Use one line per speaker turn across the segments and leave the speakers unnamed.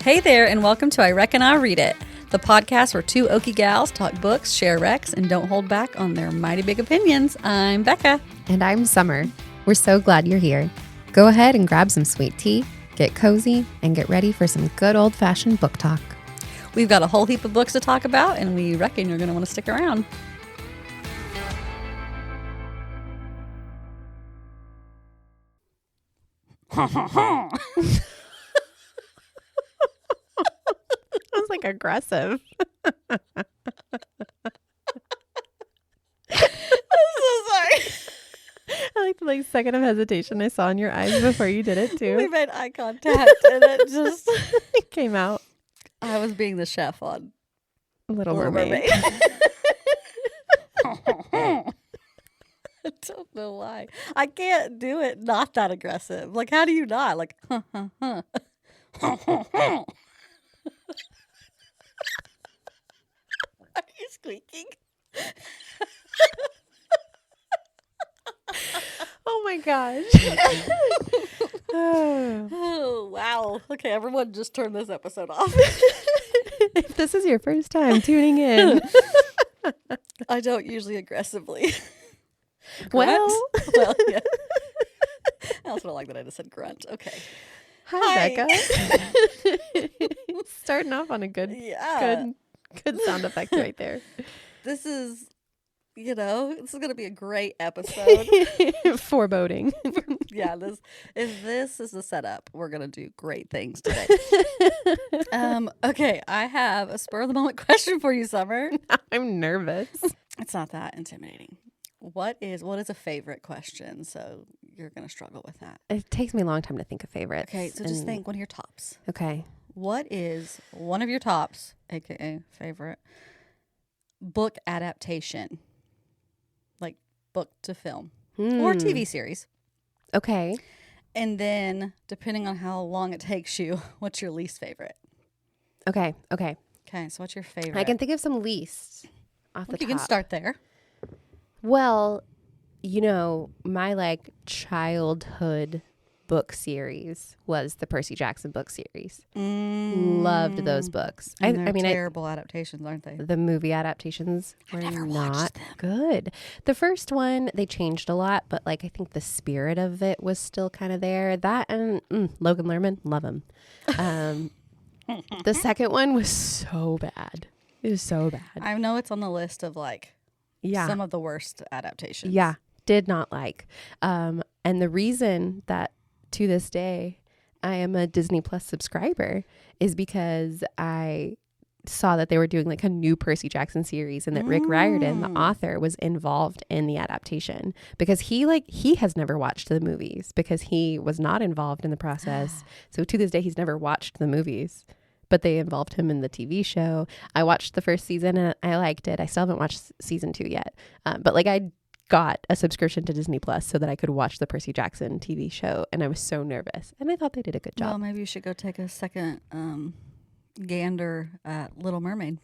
Hey there, and welcome to I Reckon I'll Read It, the podcast where two Okie gals talk books, share recs, and don't hold back on their mighty big opinions. I'm Beccah.
And I'm Summer. We're so glad you're here. Go ahead and grab some sweet tea, get cozy, and get ready for some good old-fashioned book talk.
We've got a whole heap of books to talk about, and we reckon you're going to want to stick around.
Sounds like aggressive.
I'm so sorry.
I like the second of hesitation I saw in your eyes before you did it too.
We made eye contact, and it just
It came out.
I was being the chef on
Little Mermaid.
I don't know why. I can't do it not that aggressive. Like, how do you not? Like, Are you squeaking?
Oh my gosh.
Oh, wow. Okay, everyone just turn this episode off.
If this is your first time tuning in.
I don't usually aggressively.
Well,
Yeah. I also don't like that I just said grunt. Okay.
Hi. Beccah. Starting off on a good sound effect right there.
This is, this is going to be a great episode.
Foreboding.
Yeah, if this is the setup, we're going to do great things today. Okay, I have a spur of the moment question for you, Summer.
I'm nervous.
It's not that intimidating. What is a favorite question? So you're going to struggle with that.
It takes me a long time to think of favorites.
Okay, so just think one of your tops.
Okay.
What is one of your tops, aka favorite, book adaptation? Like book to film or TV series.
Okay.
And then, depending on how long it takes you, what's your least favorite?
Okay.
Okay, so what's your favorite?
I can think of some least off the top.
You can start there.
Well, my childhood book series was the Percy Jackson book series. Loved those books.
I mean, terrible adaptations, aren't they?
The movie adaptations were
never
not
watched them.
good. The first one, they changed a lot, but I think the spirit of it was still kind of there. That and Logan Lerman, love him. The second one was so bad. It was so bad.
I know it's on the list of some of the worst adaptations.
Yeah, did not like. And the reason that to this day I am a Disney Plus subscriber is because I saw that they were doing a new Percy Jackson series and that Rick Riordan, the author, was involved in the adaptation because he has never watched the movies because he was not involved in the process. So to this day, he's never watched the movies, but they involved him in the TV show. I watched the first season and I liked it. I still haven't watched season 2 yet. But I got a subscription to Disney Plus so that I could watch the Percy Jackson TV show. And I was so nervous. And I thought they did a good job.
Well, maybe you should go take a second gander at Little Mermaid.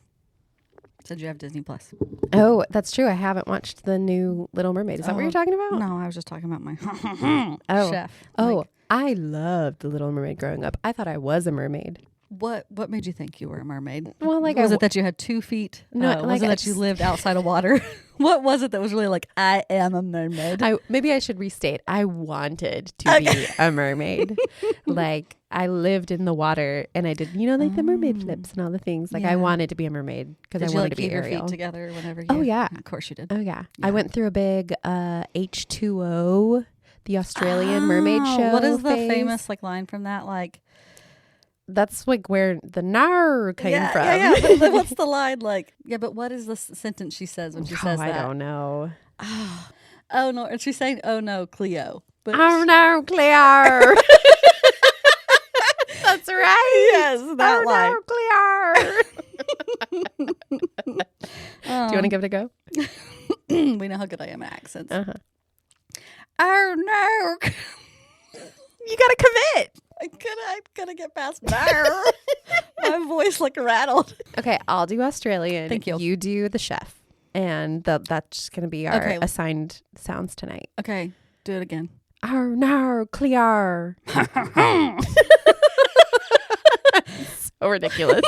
Said you have Disney Plus.
Oh, that's true. I haven't watched the new Little Mermaid. Is that what you're talking about?
No, I was just talking about my chef.
Oh, I loved the Little Mermaid growing up. I thought I was a mermaid.
What made you think you were a mermaid?
Well,
was it that you had 2 feet?
No,
was it that you lived outside of water? What was it that was really I am a mermaid?
Maybe I should restate. I wanted to be a mermaid. I lived in the water and I did, the mermaid flips and all the things. I wanted to be a mermaid because I wanted to be Ariel.
Keep your feet together whenever you...
Oh, yeah.
Of course you did.
Oh, yeah. I went through a big H2O, the Australian mermaid show.
What is the famous line from that?
That's where the nar came from.
Yeah. But what's the line but what is the sentence she says when she says that?
I don't know.
Oh, no. And she's saying, oh, no, Cleo. But
oh, no, Cleo. That's right.
Yes, that line.
No, Cleo. Do you want to give it a go?
We know how good I am at accents.
Uh-huh.
Oh, no.
You got to commit.
I couldn't get past Meyer. My voice rattled.
Okay, I'll do Australian.
Thank you.
You do the chef. And that's going to be our assigned sounds tonight.
Okay, do it again.
Oh, no, clear. ridiculous.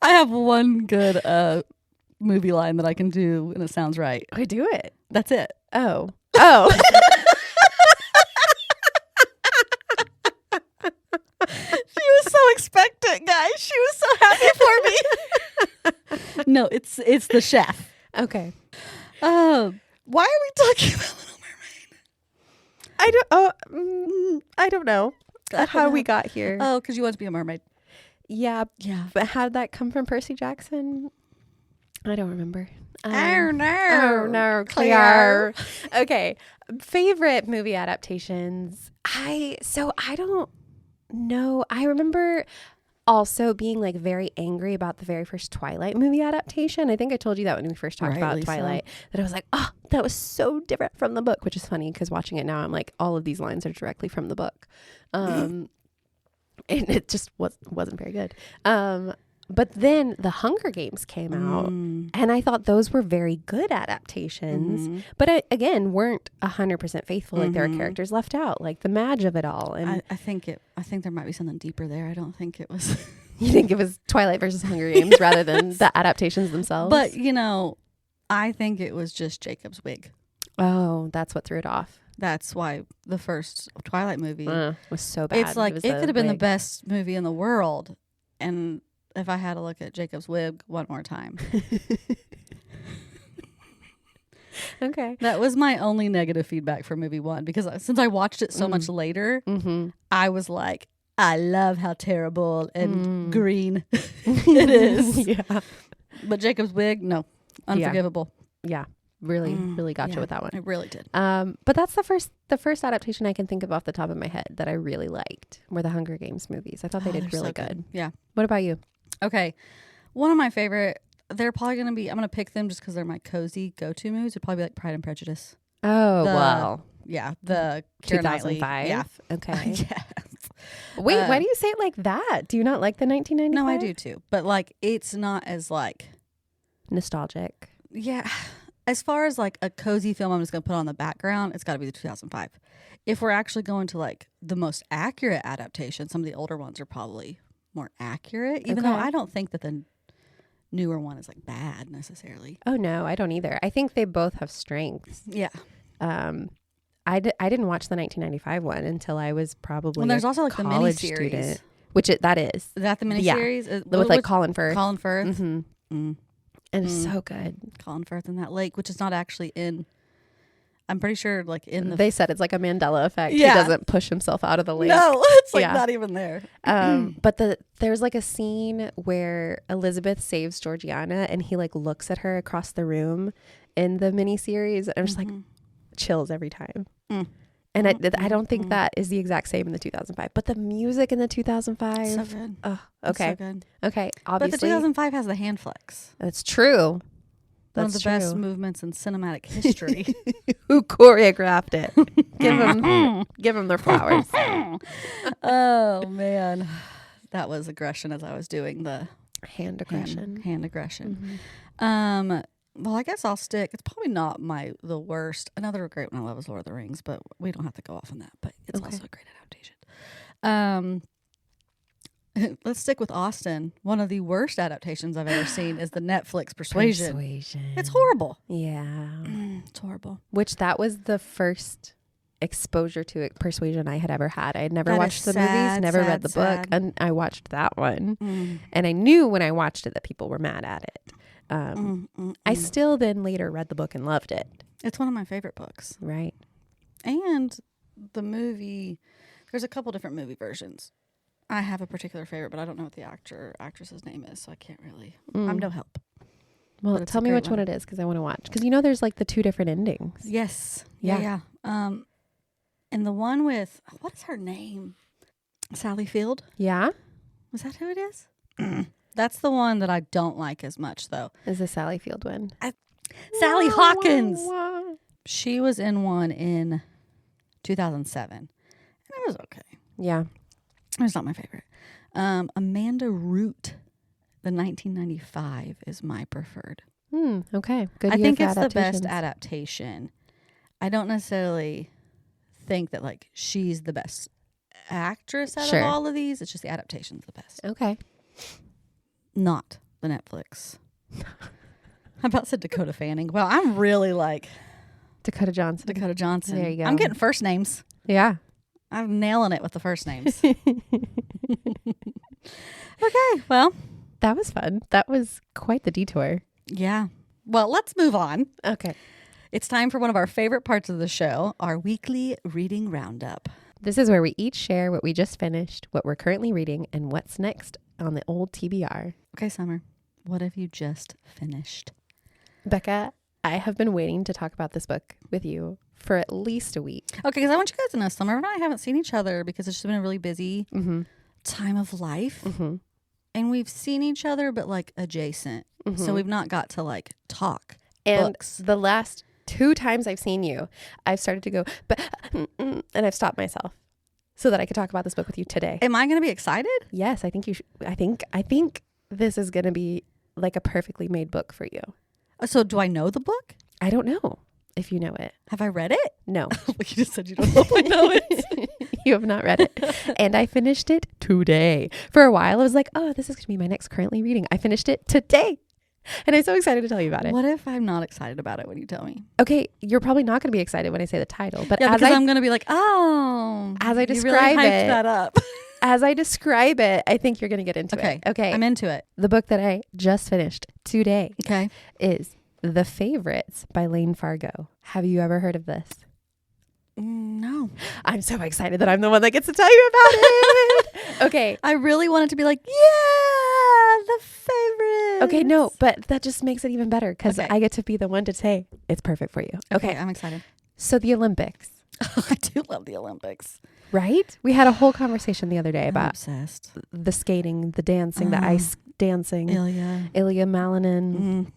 I have one good movie line that I can do, and it sounds right.
I do it.
That's it.
Oh.
She was so expectant, guys. She was so happy for me. No, it's the chef.
Okay.
Why are we talking about Little Mermaid?
I don't know how we got here.
Oh, because you want to be a mermaid.
Yeah. But how did that come from Percy Jackson? I don't remember.
Oh no,
clear. Okay, favorite movie adaptations. I don't know. I remember also being like very angry about the very first Twilight movie adaptation. I think I told you that when we first talked about Twilight, that I was like, oh, that was so different from the book, which is funny because watching it now, I'm like, all of these lines are directly from the book. And it just wasn't very good. But then the Hunger Games came out, and I thought those were very good adaptations, but again, weren't 100% faithful. Like there are characters left out, like the Madge of it all. And
I think there might be something deeper there. I don't think it was.
You think it was Twilight versus Hunger Games rather than the adaptations themselves?
But I think it was just Jacob's wig.
Oh, that's what threw it off.
That's why the first Twilight movie
was so bad.
It's like it could have been the best movie in the world, and if I had to look at Jacob's wig one more time.
Okay.
That was my only negative feedback for movie one, because since I watched it so much later, I was like, I love how terrible and green it is.
Yeah.
But Jacob's wig, no. Unforgivable.
Yeah. Really got you with that one.
It really did.
But that's the first adaptation I can think of off the top of my head that I really liked were the Hunger Games movies. I thought they did really good.
Yeah.
What about you?
Okay. One of my favorite, they're probably going to be, I'm going to pick them just because they're my cozy go-to movies. It'd probably be like Pride and Prejudice.
Oh, wow.
Yeah. The Keira
2005.
Knightley. Yeah.
Okay.
Yes.
Wait, why do you say it like that? Do you not like the 1995?
No, I do too. But like, it's not as like
nostalgic.
Yeah. As far as like a cozy film I'm just going to put on the background, it's got to be the 2005. If we're actually going to like the most accurate adaptation, some of the older ones are probably more accurate, even though I don't think that the newer one is like bad necessarily.
Oh no, I don't either. I think they both have strengths.
Yeah.
I didn't watch the 1995 one until I was probably
there's also like the miniseries
student, which that is.
Is that the miniseries?
Yeah. With like Colin Firth.
Colin Firth.
Mm-hmm. And it's so good.
Colin Firth in that lake, which is not actually in. I'm pretty sure, like in the.
They said it's like a Mandela effect.
Yeah.
He doesn't push himself out of the lake.
No, it's like not even there.
But there's like a scene where Elizabeth saves Georgiana, and he like looks at her across the room in the miniseries. And I'm just like chills every time. And I don't think that is the exact same in the 2005. But the music in the 2005.
So good.
Oh, okay.
So good.
Okay. Obviously.
But the 2005 has the hand flex.
That's true.
One of the best movements in cinematic history.
Who choreographed it? Give them their flowers.
Oh, man. That was aggression as I was doing the
hand aggression.
Hand aggression. Well, I guess I'll stick. It's probably not the worst. Another great one I love is Lord of the Rings, but we don't have to go off on that. But it's also a great adaptation. Let's stick with Austen. One of the worst adaptations I've ever seen is the Netflix Persuasion. It's horrible.
Yeah.
It's horrible.
Which that was the first exposure to Persuasion I had ever had. I had never watched the movies, never read the book, and I watched that one. And I knew when I watched it that people were mad at it. I still then later read the book and loved it.
It's one of my favorite books.
Right.
And the movie, there's a couple different movie versions. I have a particular favorite, but I don't know what the actress's name is, so I can't really. I'm no help.
Well, tell me which one it is, because I want to watch. Because there's like the two different endings.
Yes. Yeah. And the one with, what is her name? Sally Field?
Yeah.
Was that who it is? That's the one that I don't like as much, though.
Is the Sally Field one?
Sally Hawkins. She was in one in 2007. And it was okay.
Yeah.
It's not my favorite. Amanda Root, the 1995 is my preferred.
Okay. Good.
I think it's the best adaptation. I don't necessarily think that like she's the best actress out
Sure.
of all of these. It's just the adaptation's the best.
Okay.
Not the Netflix. I about said Dakota Fanning. Well, I'm really like
Dakota Johnson.
Dakota Johnson.
There you go.
I'm getting first names.
Yeah.
I'm nailing it with the first names. Okay, well.
That was fun. That was quite the detour.
Yeah. Well, let's move on.
Okay.
It's time for one of our favorite parts of the show, our weekly reading roundup.
This is where we each share what we just finished, what we're currently reading, and what's next on the old TBR.
Okay, Summer, what have you just finished?
Beccah, I have been waiting to talk about this book with you for at least a week.
Okay, because I want you guys to know Summer and I haven't seen each other because it's just been a really busy time of life.
Mm-hmm.
And we've seen each other, but like adjacent.
Mm-hmm.
So we've not got to like talk
And
books.
the last 2 times I've seen you, I've started to go, but, and I've stopped myself so that I could talk about this book with you today.
Am I going to be excited?
Yes, I think you should. I think this is going to be like a perfectly made book for you.
So do I know the book?
I don't know if you know it.
Have I read it?
No.
You just said you don't know if I know it.
You have not read it. And I finished it today. For a while, I was like, oh, this is going to be my next currently reading. I finished it today. And I'm so excited to tell you about it.
What if I'm not excited about it when you tell me?
Okay, you're probably not going to be excited when I say the title. But
Yeah,
as
because I'm going to be like, oh.
as I
you
describe
really hyped
it,
that up.
as I describe it, I think you're going to get into
Okay.
it. Okay.
I'm into it.
The book that I just finished today
Okay.
is The Favorites by Layne Fargo. Have you ever heard of this?
No.
I'm so excited that I'm the one that gets to tell you about it. Okay.
I really wanted to be like, yeah, the favorite.
Okay, no, but that just makes it even better because
Okay.
I get to be the one to say it's perfect for you.
Okay, I'm excited.
So the Olympics,
I do love the Olympics.
right? We had a whole conversation the other day
I'm
about
obsessed.
the skating, the dancing, the ice dancing,
Ilya.
Malinin,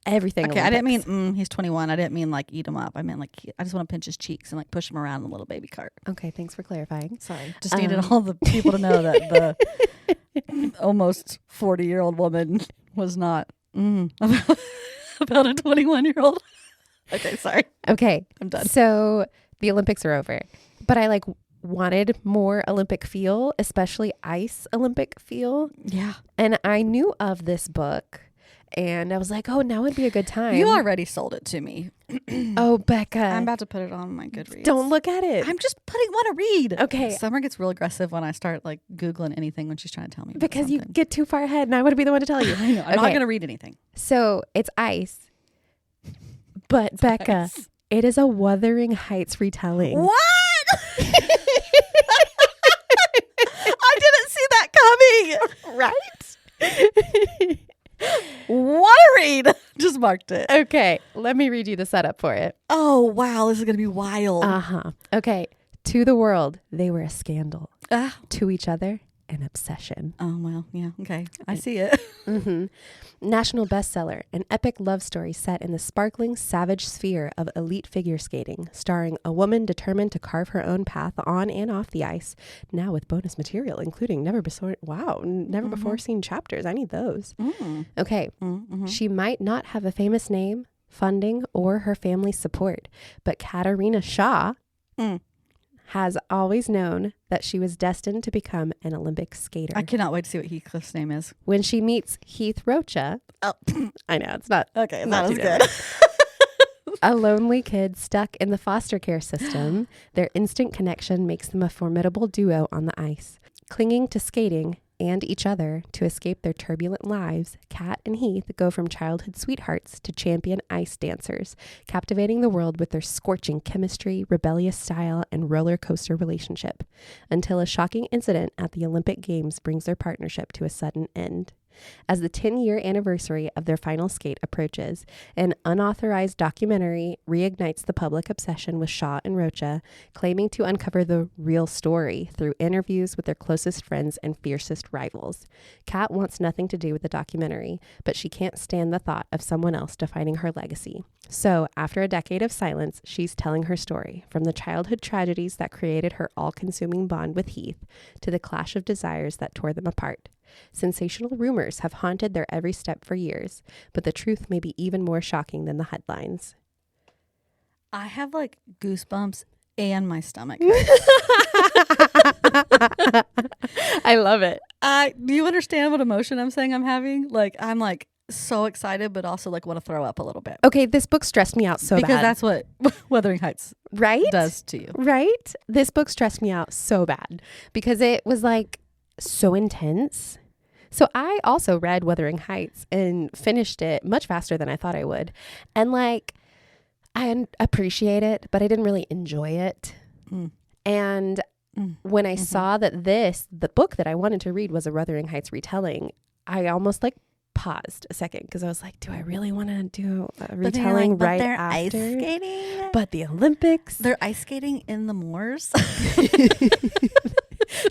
everything.
Okay, I didn't
Olympics.
mean he's 21. I didn't mean like eat him up. I meant like I just want to pinch his cheeks and like push him around in a little baby cart.
Okay, thanks for clarifying.
Sorry. Just needed all the people to know that the almost 40-year-old woman was not about a 21-year-old. Okay, sorry.
Okay,
I'm done.
so the Olympics are over, but I wanted more Olympic feel, especially ice Olympic feel.
Yeah.
And I knew of this book and I was like, oh, now would be a good time.
You already sold it to me.
Oh, Beccah.
I'm about to put it on my Goodreads.
Don't look at it.
I'm just want to read.
Okay.
Summer gets real aggressive when I start like Googling anything when she's trying to tell me. About
Because you
something.
get too far ahead and I want to be the one to tell you.
I know. I'm not going to read anything.
So it's ice. But Beccah,
Ice.
it is a Wuthering Heights retelling.
What? I didn't see that coming.
Right?
What a read. Just marked it.
Okay. Let me read you the setup for it.
Oh, wow. This is going to be wild.
Uh-huh. Okay. To the world, they were a scandal.
Ah.
To each other, an obsession.
Oh, well, yeah. Okay. I see it.
Mm-hmm. National bestseller, an epic love story set in the sparkling, savage sphere of elite figure skating, starring a woman determined to carve her own path on and off the ice, now with bonus material, including never before seen chapters. I need those. Okay. She might not have a famous name, funding, or her family's support, but Katarina Shaw has always known that she was destined to become an Olympic skater.
I cannot wait to see what Heathcliff's name is.
When she meets Heath Rocha, I know it's not
Okay.
not
That was
too
good.
a lonely kid stuck in the foster care system. Their instant connection makes them a formidable duo on the ice. Clinging to skating and each other to escape their turbulent lives, Kat and Heath go from childhood sweethearts to champion ice dancers, captivating the world with their scorching chemistry, rebellious style, and roller coaster relationship, until a shocking incident at the Olympic Games brings their partnership to a sudden end. As the 10-year anniversary of their final skate approaches, an unauthorized documentary reignites the public obsession with Shaw and Rocha, claiming to uncover the real story through interviews with their closest friends and fiercest rivals. Kat wants nothing to do with the documentary, but she can't stand the thought of someone else defining her legacy. So, after a decade of silence, she's telling her story, from the childhood tragedies that created her all-consuming bond with Heath to the clash of desires that tore them apart. Sensational rumors have haunted their every step for years, but the truth may be even more shocking than the headlines.
I have like goosebumps and my stomach hurts.
I love it.
Do you understand what emotion I'm saying I'm having? Like, I'm like so excited, but also like want to throw up a little bit.
Okay, this book stressed me out so
because
bad.
That's what Wuthering Heights
right?
does to you.
Right? This book stressed me out so bad because it was like so intense. So I also read Wuthering Heights and finished it much faster than I thought I would. And like, I appreciate it, but I didn't really enjoy it. And when I saw that the book that I wanted to read was a Wuthering Heights retelling, I almost like paused a second because I was like, do I really want to do a retelling right
they're
after?
ice skating.
But the Olympics.
They're ice skating in the moors.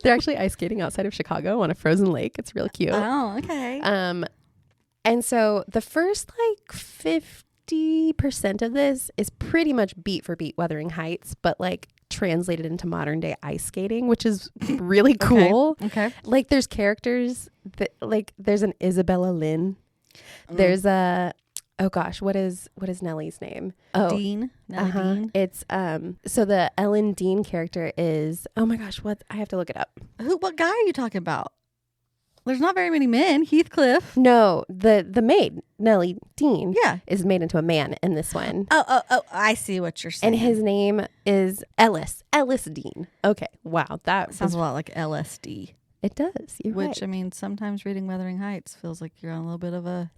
They're actually ice skating outside of Chicago on a frozen lake. It's real cute.
Oh, okay.
And so the first like 50% of this is pretty much beat for beat Wuthering Heights, but like translated into modern day ice skating, which is really cool.
Okay.
Like there's characters that like there's an Isabella Lynn. There's a oh gosh, what is Nellie's name? Oh,
Dean. Dean.
It's so the Ellen Dean character is oh my gosh, what I have to look it up.
What guy are you talking about? There's not very many men. Heathcliff.
No, the maid, Nellie Dean, is made into a man in this one.
Oh, I see what you're saying.
And his name is Ellis Dean. Okay, wow, that
sounds a lot like LSD.
It does. You're
Which,
right.
I mean, sometimes reading Wuthering Heights feels like you're on a little bit of a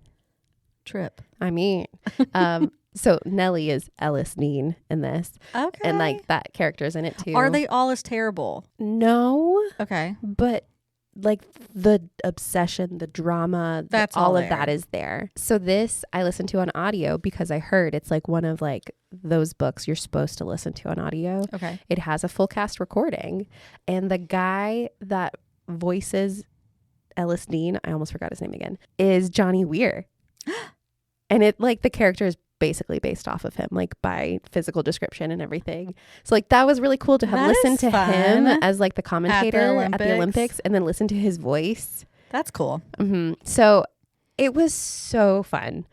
trip.
I mean, so Nellie is Ellis Dean in this.
Okay.
And like that character's in it too.
Are they all as terrible?
No.
Okay.
But like the obsession, the drama,
that's
all
there.
Of that is there. So this I listened to on audio because I heard it's like one of like those books you're supposed to listen to on audio.
Okay.
It has a full cast recording. And the guy that voices Ellis Dean, I almost forgot his name again, is Johnny Weir. And it like the character is basically based off of him, like by physical description and everything. So like that was really cool to have listened to him as like the commentator at the Olympics and then listen to his voice.
That's cool.
So it was so fun.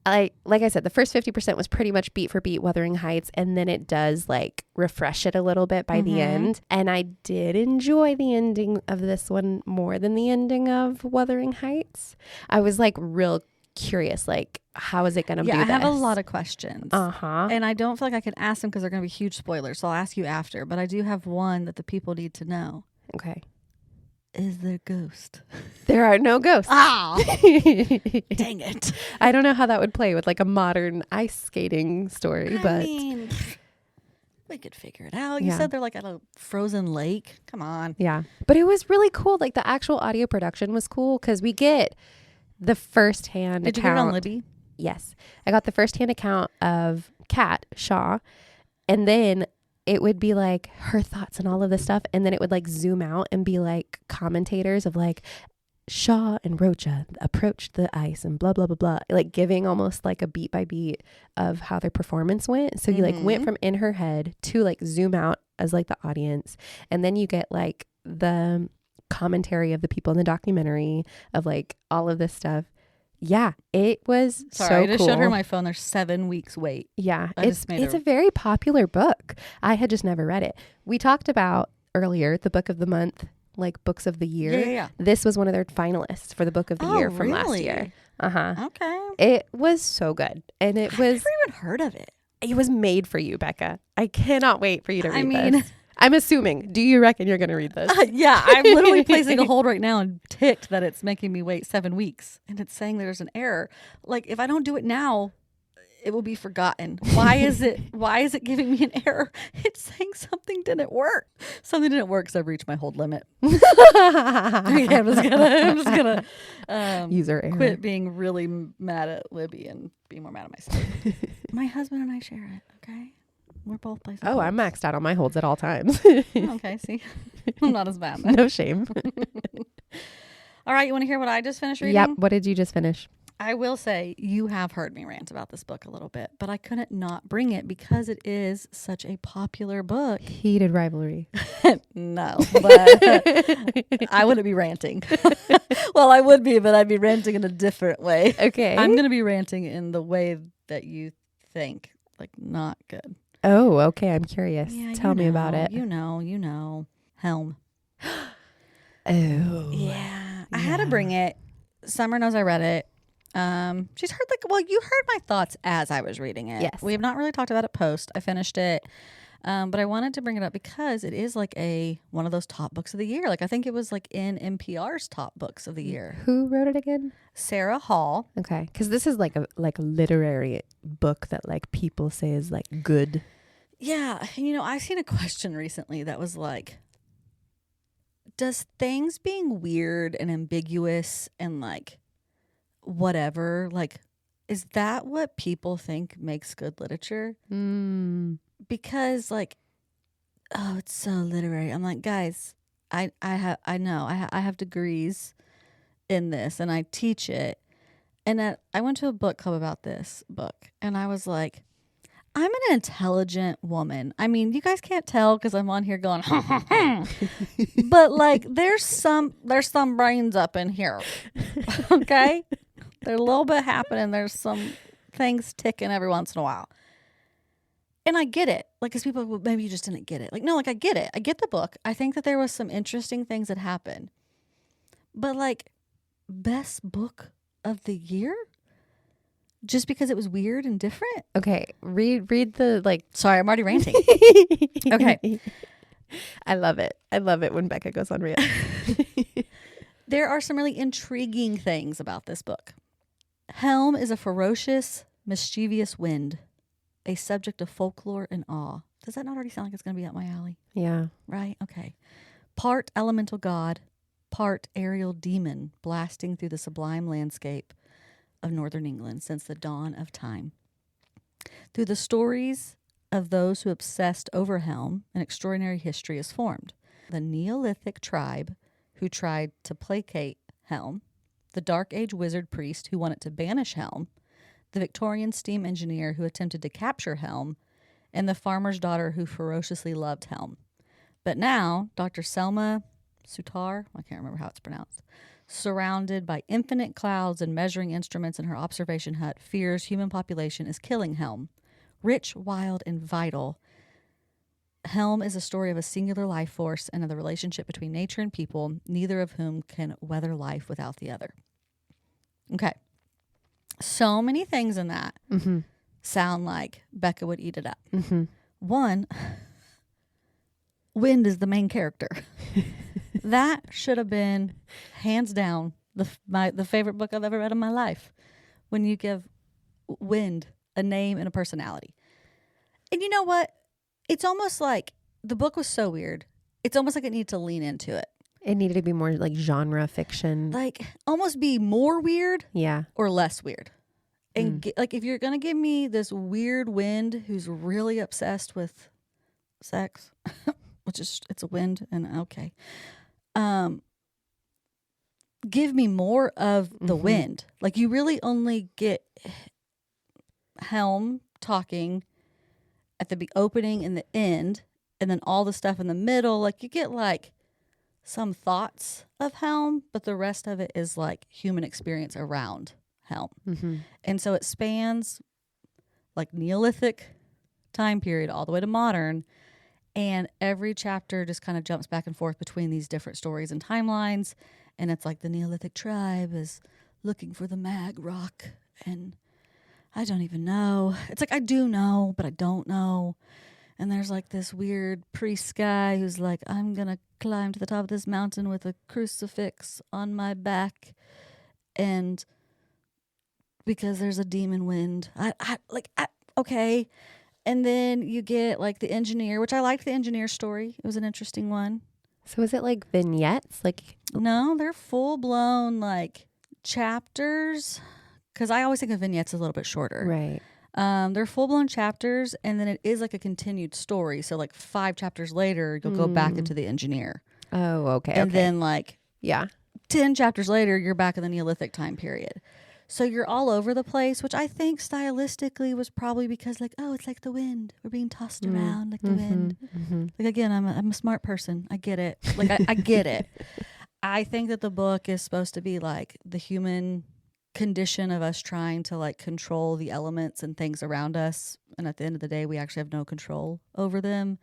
Like I said, the first 50% was pretty much beat for beat Wuthering Heights, and then it does like refresh it a little bit by the end. And I did enjoy the ending of this one more than the ending of Wuthering Heights. I was like real curious, like how is it going to be?
I have a lot of questions.
And
I don't feel like I can ask them because they're going to be huge spoilers. So I'll ask you after. But I do have one that the people need to know.
Okay.
Is there a ghost?
There are no ghosts.
Oh, dang it.
I don't know how that would play with like a modern ice skating story, but
I mean, we could figure it out. You said they're like at a frozen lake. Come on.
Yeah. But it was really cool. Like the actual audio production was cool because we get the firsthand account.
Did you get it on Libby?
Yes. I got the firsthand account of Kat Shaw, and then it would be like her thoughts and all of this stuff. And then it would like zoom out and be like commentators of like Shaw and Rocha approached the ice and blah, blah, blah, blah. Like giving almost like a beat by beat of how their performance went. So you like went from in her head to like zoom out as like the audience. And then you get like the commentary of the people in the documentary of like all of this stuff. Yeah, it was so cool.
I just showed her my phone. There's 7 weeks wait.
Yeah, it's a very popular book. I had just never read it. We talked about earlier the book of the month, like books of the year.
Yeah.
This was one of their finalists for the book of the year from last year.
Okay.
It was so good. And I've
never even heard of it.
It was made for you, Beccah. I cannot wait for you to read this. I'm assuming. Do you reckon you're going to read this?
Yeah, I'm literally placing a hold right now and ticked that it's making me wait 7 weeks. And it's saying there's an error. Like, if I don't do it now, it will be forgotten. Why is it giving me an error? It's saying something didn't work. Something didn't work because I've reached my hold limit. Okay, I'm just gonna
user error.
Quit being really mad at Libby and be more mad at myself. My husband and I share it, okay? We're both placing holds.
I'm maxed out on my holds at all times.
Okay, see? I'm not as bad then.
No shame.
All right, you want to hear what I just finished reading?
Yep. What did you just finish?
I will say you have heard me rant about this book a little bit, but I couldn't not bring it because it is such a popular book.
Heated Rivalry.
No, but I wouldn't be ranting. Well, I would be, but I'd be ranting in a different way.
Okay.
I'm going to be ranting in the way that you think, like not good.
Oh, okay. I'm curious.
Yeah,
Tell me about it.
You know. Helm.
Oh.
Yeah. I had to bring it. Summer knows I read it. She's heard you heard my thoughts as I was reading it.
Yes.
We have not really talked about it post. I finished it. But I wanted to bring it up because it is like one of those top books of the year. Like I think it was like in NPR's top books of the year.
Who wrote it again?
Sarah Hall.
Okay. Because this is like a literary book that like people say is like good.
Yeah. I've seen a question recently that was like, does things being weird and ambiguous and like whatever, like, is that what people think makes good literature? Because like, oh, it's so literary. I'm like, guys, I have degrees in this and I teach it. And I went to a book club about this book and I was like, I'm an intelligent woman. I mean, you guys can't tell because I'm on here going, but like, there's some brains up in here. Okay. There's a little bit happening. There's some things ticking every once in a while. And I get it. Like, because people, well, maybe you just didn't get it. Like, no, like I get it. I get the book. I think that there was some interesting things that happened. But like, best book of the year? Just because it was weird and different?
Okay. Read the like.
Sorry, I'm already ranting. Okay.
I love it. I love it when Beccah goes on rant.
There are some really intriguing things about this book. Helm is a ferocious, mischievous wind, a subject of folklore and awe. Does that not already sound like it's going to be up my alley?
Yeah.
Right? Okay. Part elemental god, part aerial demon blasting through the sublime landscape of northern England since the dawn of time. Through the stories of those who obsessed over Helm, an extraordinary history is formed. The Neolithic tribe who tried to placate Helm, the Dark Age wizard priest who wanted to banish Helm, the Victorian steam engineer who attempted to capture Helm, and the farmer's daughter who ferociously loved Helm. But now, Dr. Selma Sutar, I can't remember how it's pronounced, surrounded by infinite clouds and measuring instruments in her observation hut, fears human population is killing Helm. Rich, wild, and vital, Helm is a story of a singular life force and of the relationship between nature and people, neither of whom can weather life without the other. Okay. So many things in that sound like Beccah would eat it up. One, wind is the main character. That should have been, hands down, the favorite book I've ever read in my life. When you give wind a name and a personality. And you know what? It's almost like the book was so weird. It's almost like it needed to lean into it.
It needed to be more like genre fiction.
Like almost be more weird.
Yeah.
Or less weird. And like if you're going to give me this weird wind who's really obsessed with sex, which is, it's a wind and okay. Give me more of the wind. Like you really only get Helm talking at the opening and the end, and then all the stuff in the middle. Like you get like some thoughts of Helm, but the rest of it is like human experience around Helm. And so it spans like Neolithic time period all the way to modern. And every chapter just kind of jumps back and forth between these different stories and timelines. And it's like the Neolithic tribe is looking for the mag rock. And I don't even know. It's like I do know, but I don't know. And there's like this weird priest guy who's like, I'm going to climb to the top of this mountain with a crucifix on my back. And because there's a demon wind. Okay. And then you get like the engineer, which I liked the engineer story. It was an interesting one.
So is it like vignettes? Like
no, they're full blown like chapters. Because I always think of vignettes a little bit shorter.
Right.
They're full blown chapters, and then it is like a continued story. So like 5 chapters later, you'll go back into the engineer.
Oh, okay.
And then like 10 chapters later, you're back in the Neolithic time period. So you're all over the place, which I think stylistically was probably because like, oh, it's like the wind. We're being tossed around like the wind. Like again, I'm a smart person. I get it. Like I get it. I think that the book is supposed to be like the human condition of us trying to like control the elements and things around us. And at the end of the day, we actually have no control over them.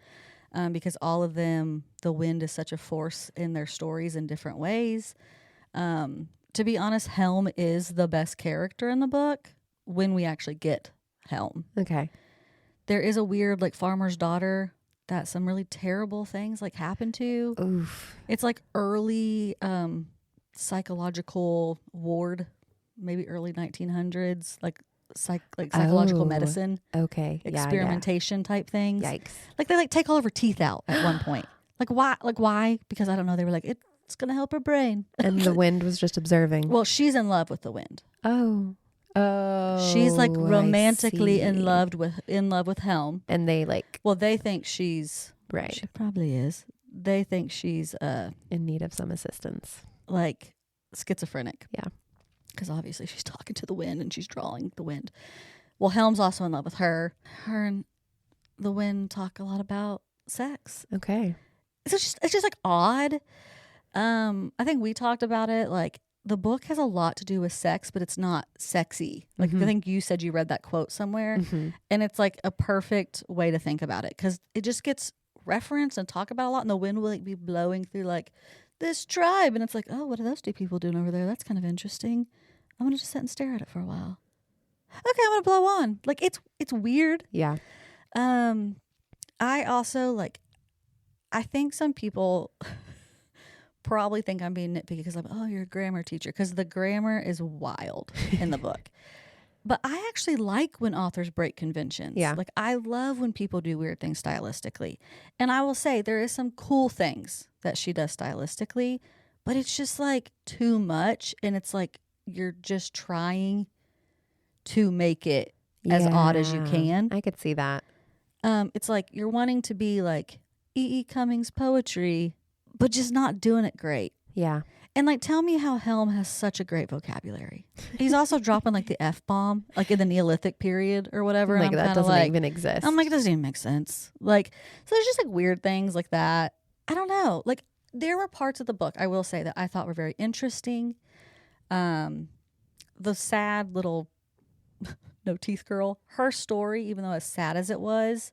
because all of them, the wind is such a force in their stories in different ways. To be honest, Helm is the best character in the book when we actually get Helm.
Okay.
There is a weird like farmer's daughter that some really terrible things like happen to.
Oof.
It's like early psychological ward, maybe early 1900s, like psychological medicine.
Okay.
Experimentation type things.
Yikes.
Like they like take all of her teeth out at one point. Like why? Because I don't know. They were like, it's going to help her brain.
And the wind was just observing.
Well, she's in love with the wind.
Oh.
She's like romantically in love with Helm.
And they like,
well, they think she's
right.
She probably is. They think she's
in need of some assistance.
Like schizophrenic.
Yeah.
Because obviously she's talking to the wind and she's drawing the wind. Well, Helm's also in love with her. Her and the wind talk a lot about sex.
Okay.
So it's just like odd. I think we talked about it. Like the book has a lot to do with sex, but it's not sexy. Like I think you said you read that quote somewhere, and it's like a perfect way to think about it because it just gets referenced and talked about a lot, and the wind will like be blowing through like this tribe, and it's like, oh, what are those two people doing over there? That's kind of interesting. I'm gonna just sit and stare at it for a while. Okay, I'm gonna blow on. Like it's weird.
Yeah.
I also like. I think some people probably think I'm being nitpicky because you're a grammar teacher, because the grammar is wild in the book. But I actually like when authors break conventions.
Yeah.
Like I love when people do weird things stylistically. And I will say there is some cool things that she does stylistically, but it's just like too much. And it's like you're just trying to make it as odd as you can.
I could see that.
It's like you're wanting to be like E.E. Cummings poetry, but just not doing it great.
Yeah.
And like, tell me how Helm has such a great vocabulary. He's also dropping like the F-bomb, like in the Neolithic period or whatever.
Like that doesn't even exist.
I'm like, it doesn't even make sense. Like, so there's just like weird things like that. I don't know. Like there were parts of the book, I will say, that I thought were very interesting. The sad little no teeth girl, her story, even though as sad as it was,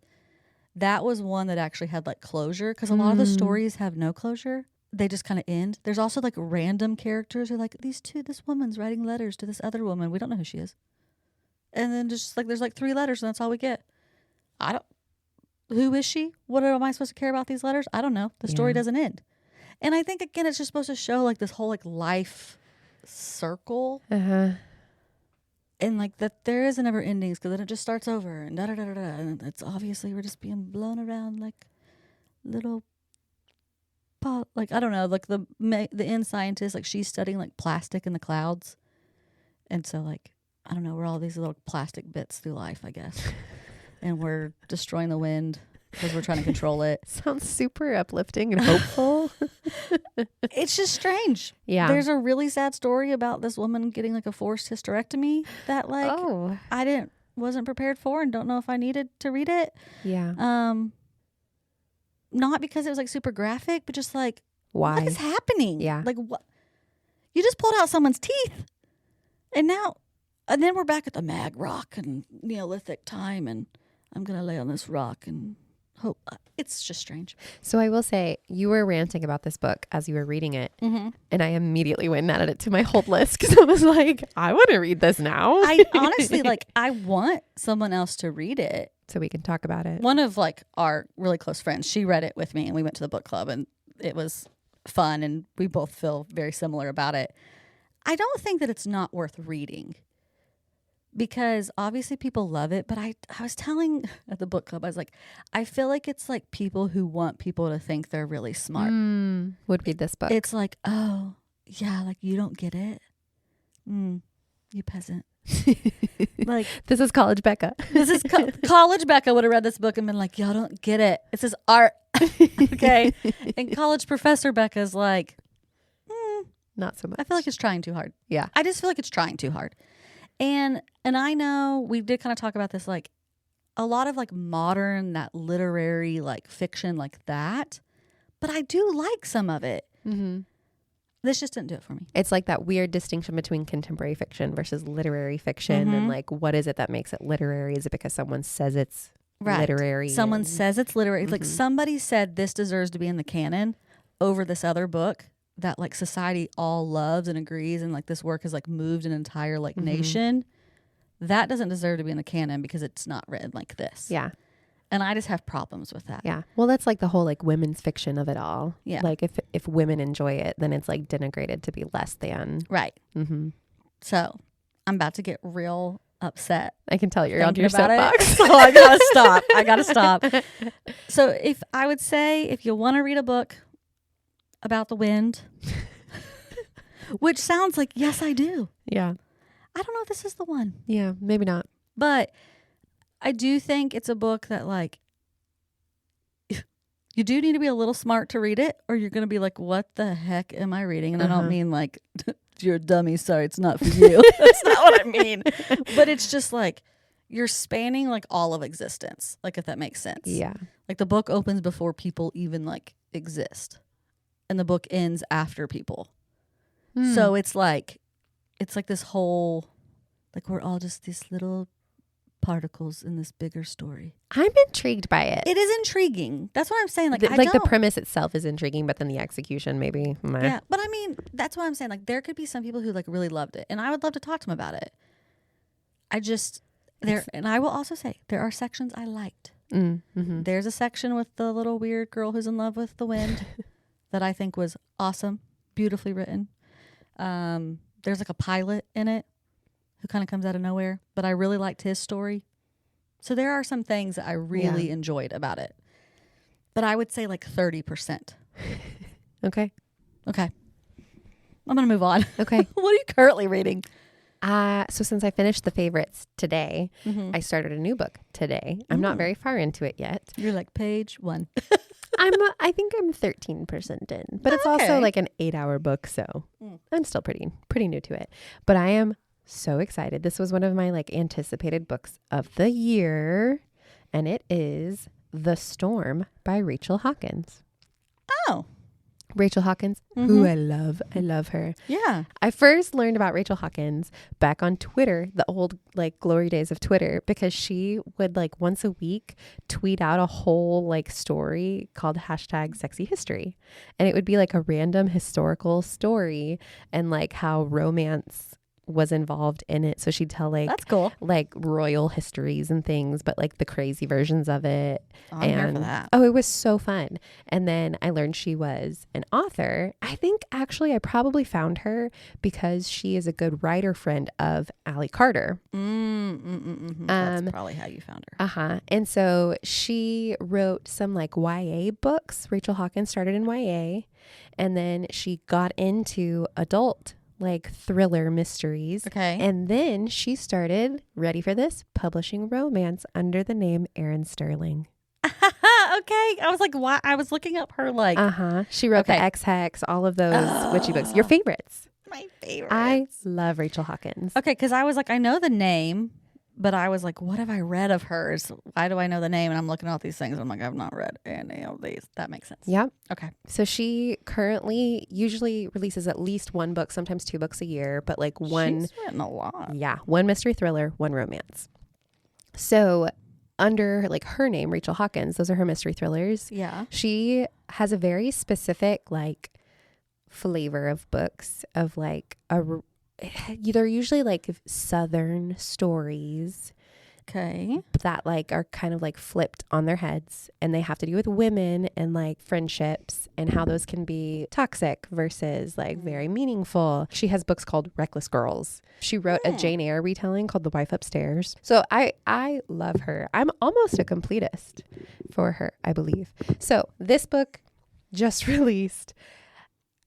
that was one that actually had like closure, because a lot of the stories have no closure. They just kind of end. There's also like random characters who are like, this woman's writing letters to this other woman. We don't know who she is. And then just like, there's like 3 letters and that's all we get. Who is she? What am I supposed to care about these letters? I don't know. The story doesn't end. And I think again, it's just supposed to show like this whole like life circle. And like that there is never endings, because then it just starts over and da da da da da. And it's obviously we're just being blown around like little like I don't know, like the end scientist, like she's studying like plastic in the clouds, and so like I don't know, we're all these little plastic bits through life, I guess, and we're destroying the wind because we're trying to control it.
Sounds super uplifting and hopeful.
It's just strange.
Yeah.
There's a really sad story about this woman getting like a forced hysterectomy that like I wasn't prepared for and don't know if I needed to read it.
Yeah.
Not because it was like super graphic, but just like
why?
What is happening?
Yeah.
Like what? You just pulled out someone's teeth. And then we're back at the mag rock and Neolithic time, and I'm going to lay on this rock and hope. It's just strange.
So I will say, you were ranting about this book as you were reading it, and I immediately went and added it to my hold list because I was like, I want to read this now.
I honestly, like, I want someone else to read it.
So we can talk about it.
One of, like, our really close friends, she read it with me, and we went to the book club, and it was fun, and we both feel very similar about it. I don't think that it's not worth reading, because obviously people love it, but I was telling at the book club, I was like, I feel like it's like people who want people to think they're really smart
would read this book.
It's like, oh yeah, like you don't get it, you peasant. Like,
this is college Beccah.
This is college Beccah would have read this book and been like, y'all don't get it. It says art. Okay. And college professor Beccah's like,
not so much.
I feel like it's trying too hard.
Yeah.
I just feel like it's trying too hard. And I know we did kind of talk about this, like a lot of like modern, that literary like fiction like that, but I do like some of it. This just didn't do it for me.
It's like that weird distinction between contemporary fiction versus literary fiction. And like, what is it that makes it literary? Is it because someone says it's literary.
Someone says it's literary. Like somebody said this deserves to be in the canon over this other book that like society all loves and agrees, and like this work has like moved an entire like nation. That doesn't deserve to be in the canon because it's not written like this.
Yeah.
And I just have problems with that.
Yeah. Well, that's like the whole like women's fiction of it all.
Yeah.
Like if women enjoy it, then it's like denigrated to be less than.
Right.
Mm-hmm.
So I'm about to get real upset.
I can tell you're on your
about
soapbox.
it. So I gotta stop. So if I would say, if you want to read a book about the wind, which sounds like, yes, I do.
Yeah.
I don't know if this is the one.
Yeah. Maybe not.
But I do think it's a book that like, you do need to be a little smart to read it, or you're going to be like, what the heck am I reading? And I don't mean like, you're a dummy. Sorry, it's not for you. That's not what I mean. But it's just like, you're spanning like all of existence. Like, if that makes sense.
Yeah.
Like the book opens before people even like exist. And the book ends after people. So it's like this whole, like we're all just these little particles in this bigger story.
I'm intrigued by it.
It is intriguing. That's what I'm saying. Like,
the premise itself is intriguing, but then the execution maybe. Meh.
Yeah, but I mean, that's what I'm saying. Like, there could be some people who like really loved it, and I would love to talk to them about it. And I will also say there are sections I liked. There's a section with the little weird girl who's in love with the wind that I think was awesome, beautifully written. There's like a pilot in it who kind of comes out of nowhere, but I really liked his story. So there are some things that I really enjoyed about it. But I would say like 30%.
Okay.
I'm going to move on.
Okay.
What are you currently reading?
So since I finished the favorites today, I started a new book today. I'm not very far into it yet.
You're like page 1.
I think I'm 13% in, but it's also like an 8-hour book. So I'm still pretty new to it, but I am so excited. This was one of my like anticipated books of the year, and it is The Storm by Rachel Hawkins.
Oh,
Rachel Hawkins, who I love. I love her.
yeah.
I first learned about Rachel Hawkins back on Twitter, the old like glory days of Twitter, because she would like once a week tweet out a whole like story called #SexyHistory. And it would be like a random historical story and like how romance was involved in it. So she'd tell like,
that's cool,
like royal histories and things, but like the crazy versions of it.
I'm here for that.
Oh, it was so fun. And then I learned she was an author. I think actually I probably found her because she is a good writer friend of Allie Carter.
That's probably how you found her.
And so she wrote some like YA books. Rachel Hawkins started in YA, and then she got into adult like thriller mysteries.
Okay.
And then she started, ready for this, publishing romance under the name Erin Sterling.
Okay. I was like, why? I was looking up her like.
She wrote the Ex Hex, all of those witchy books. Your favorites.
My favorites.
I love Rachel Hawkins.
Okay, because I was like, I know the name, but I was like, what have I read of hers? Why do I know the name? And I'm looking at all these things. And I'm like, I've not read any of these. That makes sense.
Yep.
Okay.
So she currently usually releases at least one book, sometimes 2 books a year, but like one.
She's written a lot.
Yeah. One mystery thriller, one romance. So under like her name, Rachel Hawkins, those are her mystery thrillers.
Yeah.
She has a very specific like flavor of books of like they're usually like Southern stories.
Okay.
That like are kind of like flipped on their heads, and they have to do with women and like friendships and how those can be toxic versus like very meaningful. She has books called Reckless Girls. She wrote a Jane Eyre retelling called The Wife Upstairs. So I love her. I'm almost a completist for her, I believe. So this book just released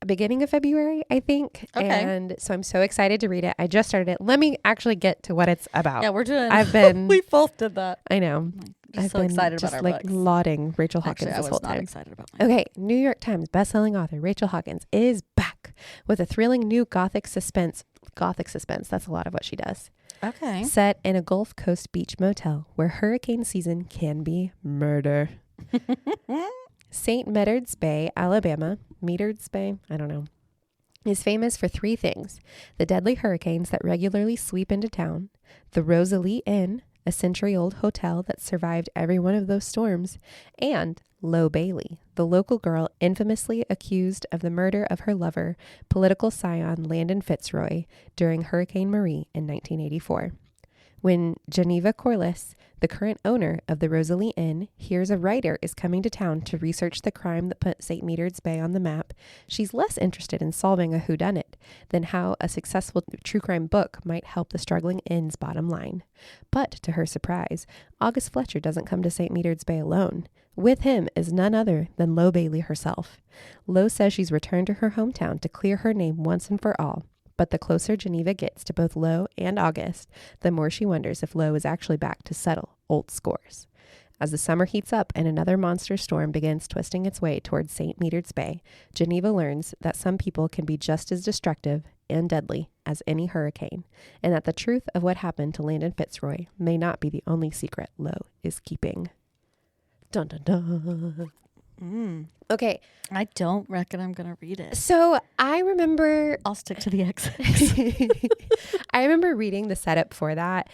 beginning of February, I think.
Okay.
And so I'm so excited to read it. I just started it. Let me actually get to what it's about.
Yeah, we're doing.
I've been.
We both did that.
I know.
I've been excited about our
like
books.
lauding Rachel Hawkins
Actually,
this
I
whole
was not
time.
excited about mine.
Okay, New York Times bestselling author Rachel Hawkins is back with a thrilling new gothic suspense. Gothic suspense. That's a lot of what she does.
Okay.
Set in a Gulf Coast beach motel where hurricane season can be murder. St. Medard's Bay, Alabama. Medard's Bay? I don't know. Is famous for 3 things: the deadly hurricanes that regularly sweep into town, the Rosalie Inn, a century-old hotel that survived every one of those storms, and Lo Bailey, the local girl infamously accused of the murder of her lover, political scion Landon Fitzroy, during Hurricane Marie in 1984. When Geneva Corliss, the current owner of the Rosalie Inn, hears a writer is coming to town to research the crime that put St. Medard's Bay on the map, she's less interested in solving a whodunit than how a successful true crime book might help the struggling inn's bottom line. But to her surprise, August Fletcher doesn't come to St. Medard's Bay alone. With him is none other than Lo Bailey herself. Lo says she's returned to her hometown to clear her name once and for all. But the closer Geneva gets to both Lo and August, the more she wonders if Lo is actually back to settle old scores. As the summer heats up and another monster storm begins twisting its way towards St. Medard's Bay, Geneva learns that some people can be just as destructive and deadly as any hurricane, and that the truth of what happened to Landon Fitzroy may not be the only secret Lo is keeping. Dun dun dun. Okay.
I don't reckon I'm going to read it.
So I remember...
I'll stick to the Ex Hex.
I remember reading the setup for that.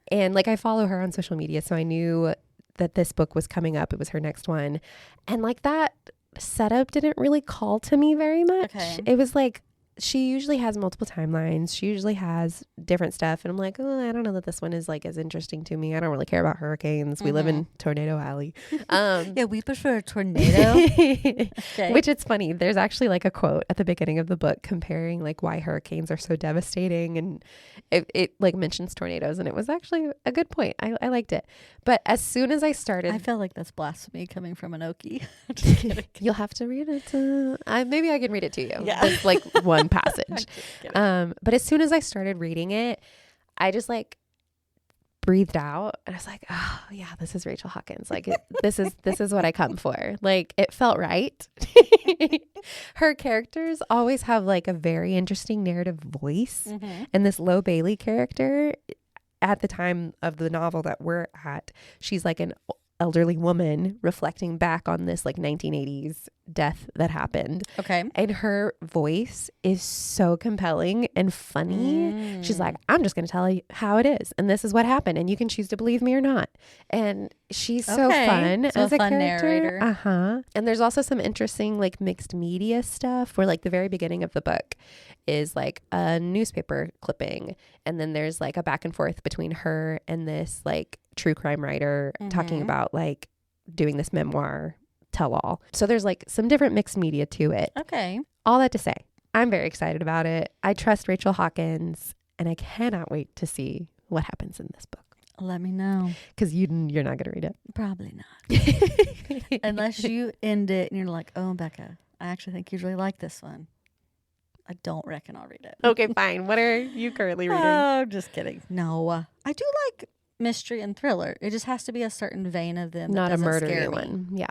And like I follow her on social media, so I knew that this book was coming up. It was her next one. And like that setup didn't really call to me very much.
Okay.
It was like, she usually has multiple timelines. She usually has different stuff. And I'm like, oh, I don't know that this one is like as interesting to me. I don't really care about hurricanes. We live in Tornado Alley.
Yeah, we prefer a tornado. Okay.
Which it's funny. There's actually like a quote at the beginning of the book comparing like why hurricanes are so devastating. And it like mentions tornadoes. And it was actually a good point. I liked it. But as soon as I started...
I feel like that's blasphemy coming from an Okie.
You'll have to read it. Maybe I can read it to you.
Yeah.
It's like one passage. But as soon as I started reading it, I just like breathed out and I was like, oh yeah, this is Rachel Hawkins. Like this is what I come for. Like it felt right. Her characters always have like a very interesting narrative voice. And this Lo Bailey character at the time of the novel that we're at, she's like an elderly woman reflecting back on this like 1980s death that happened.
Okay.
And her voice is so compelling and funny. She's like, I'm just going to tell you how it is. And this is what happened. And you can choose to believe me or not. And she's so fun
so
as a
fun
character.
narrator.
And there's also some interesting like mixed media stuff where like the very beginning of the book is like a newspaper clipping. And then there's like a back and forth between her and this like true crime writer talking about like doing this memoir tell all. So there's like some different mixed media to it.
Okay.
All that to say, I'm very excited about it. I trust Rachel Hawkins and I cannot wait to see what happens in this book.
Let me know.
Because you're not going to read it.
Probably not. Unless you end it and you're like, oh, Beccah, I actually think you'd really like this one. I don't reckon I'll read it.
Okay, fine. What are you currently reading?
Oh, just kidding. No. I do like mystery and thriller. It just has to be a certain vein of them.
Not a
murder
murdery one. Yeah.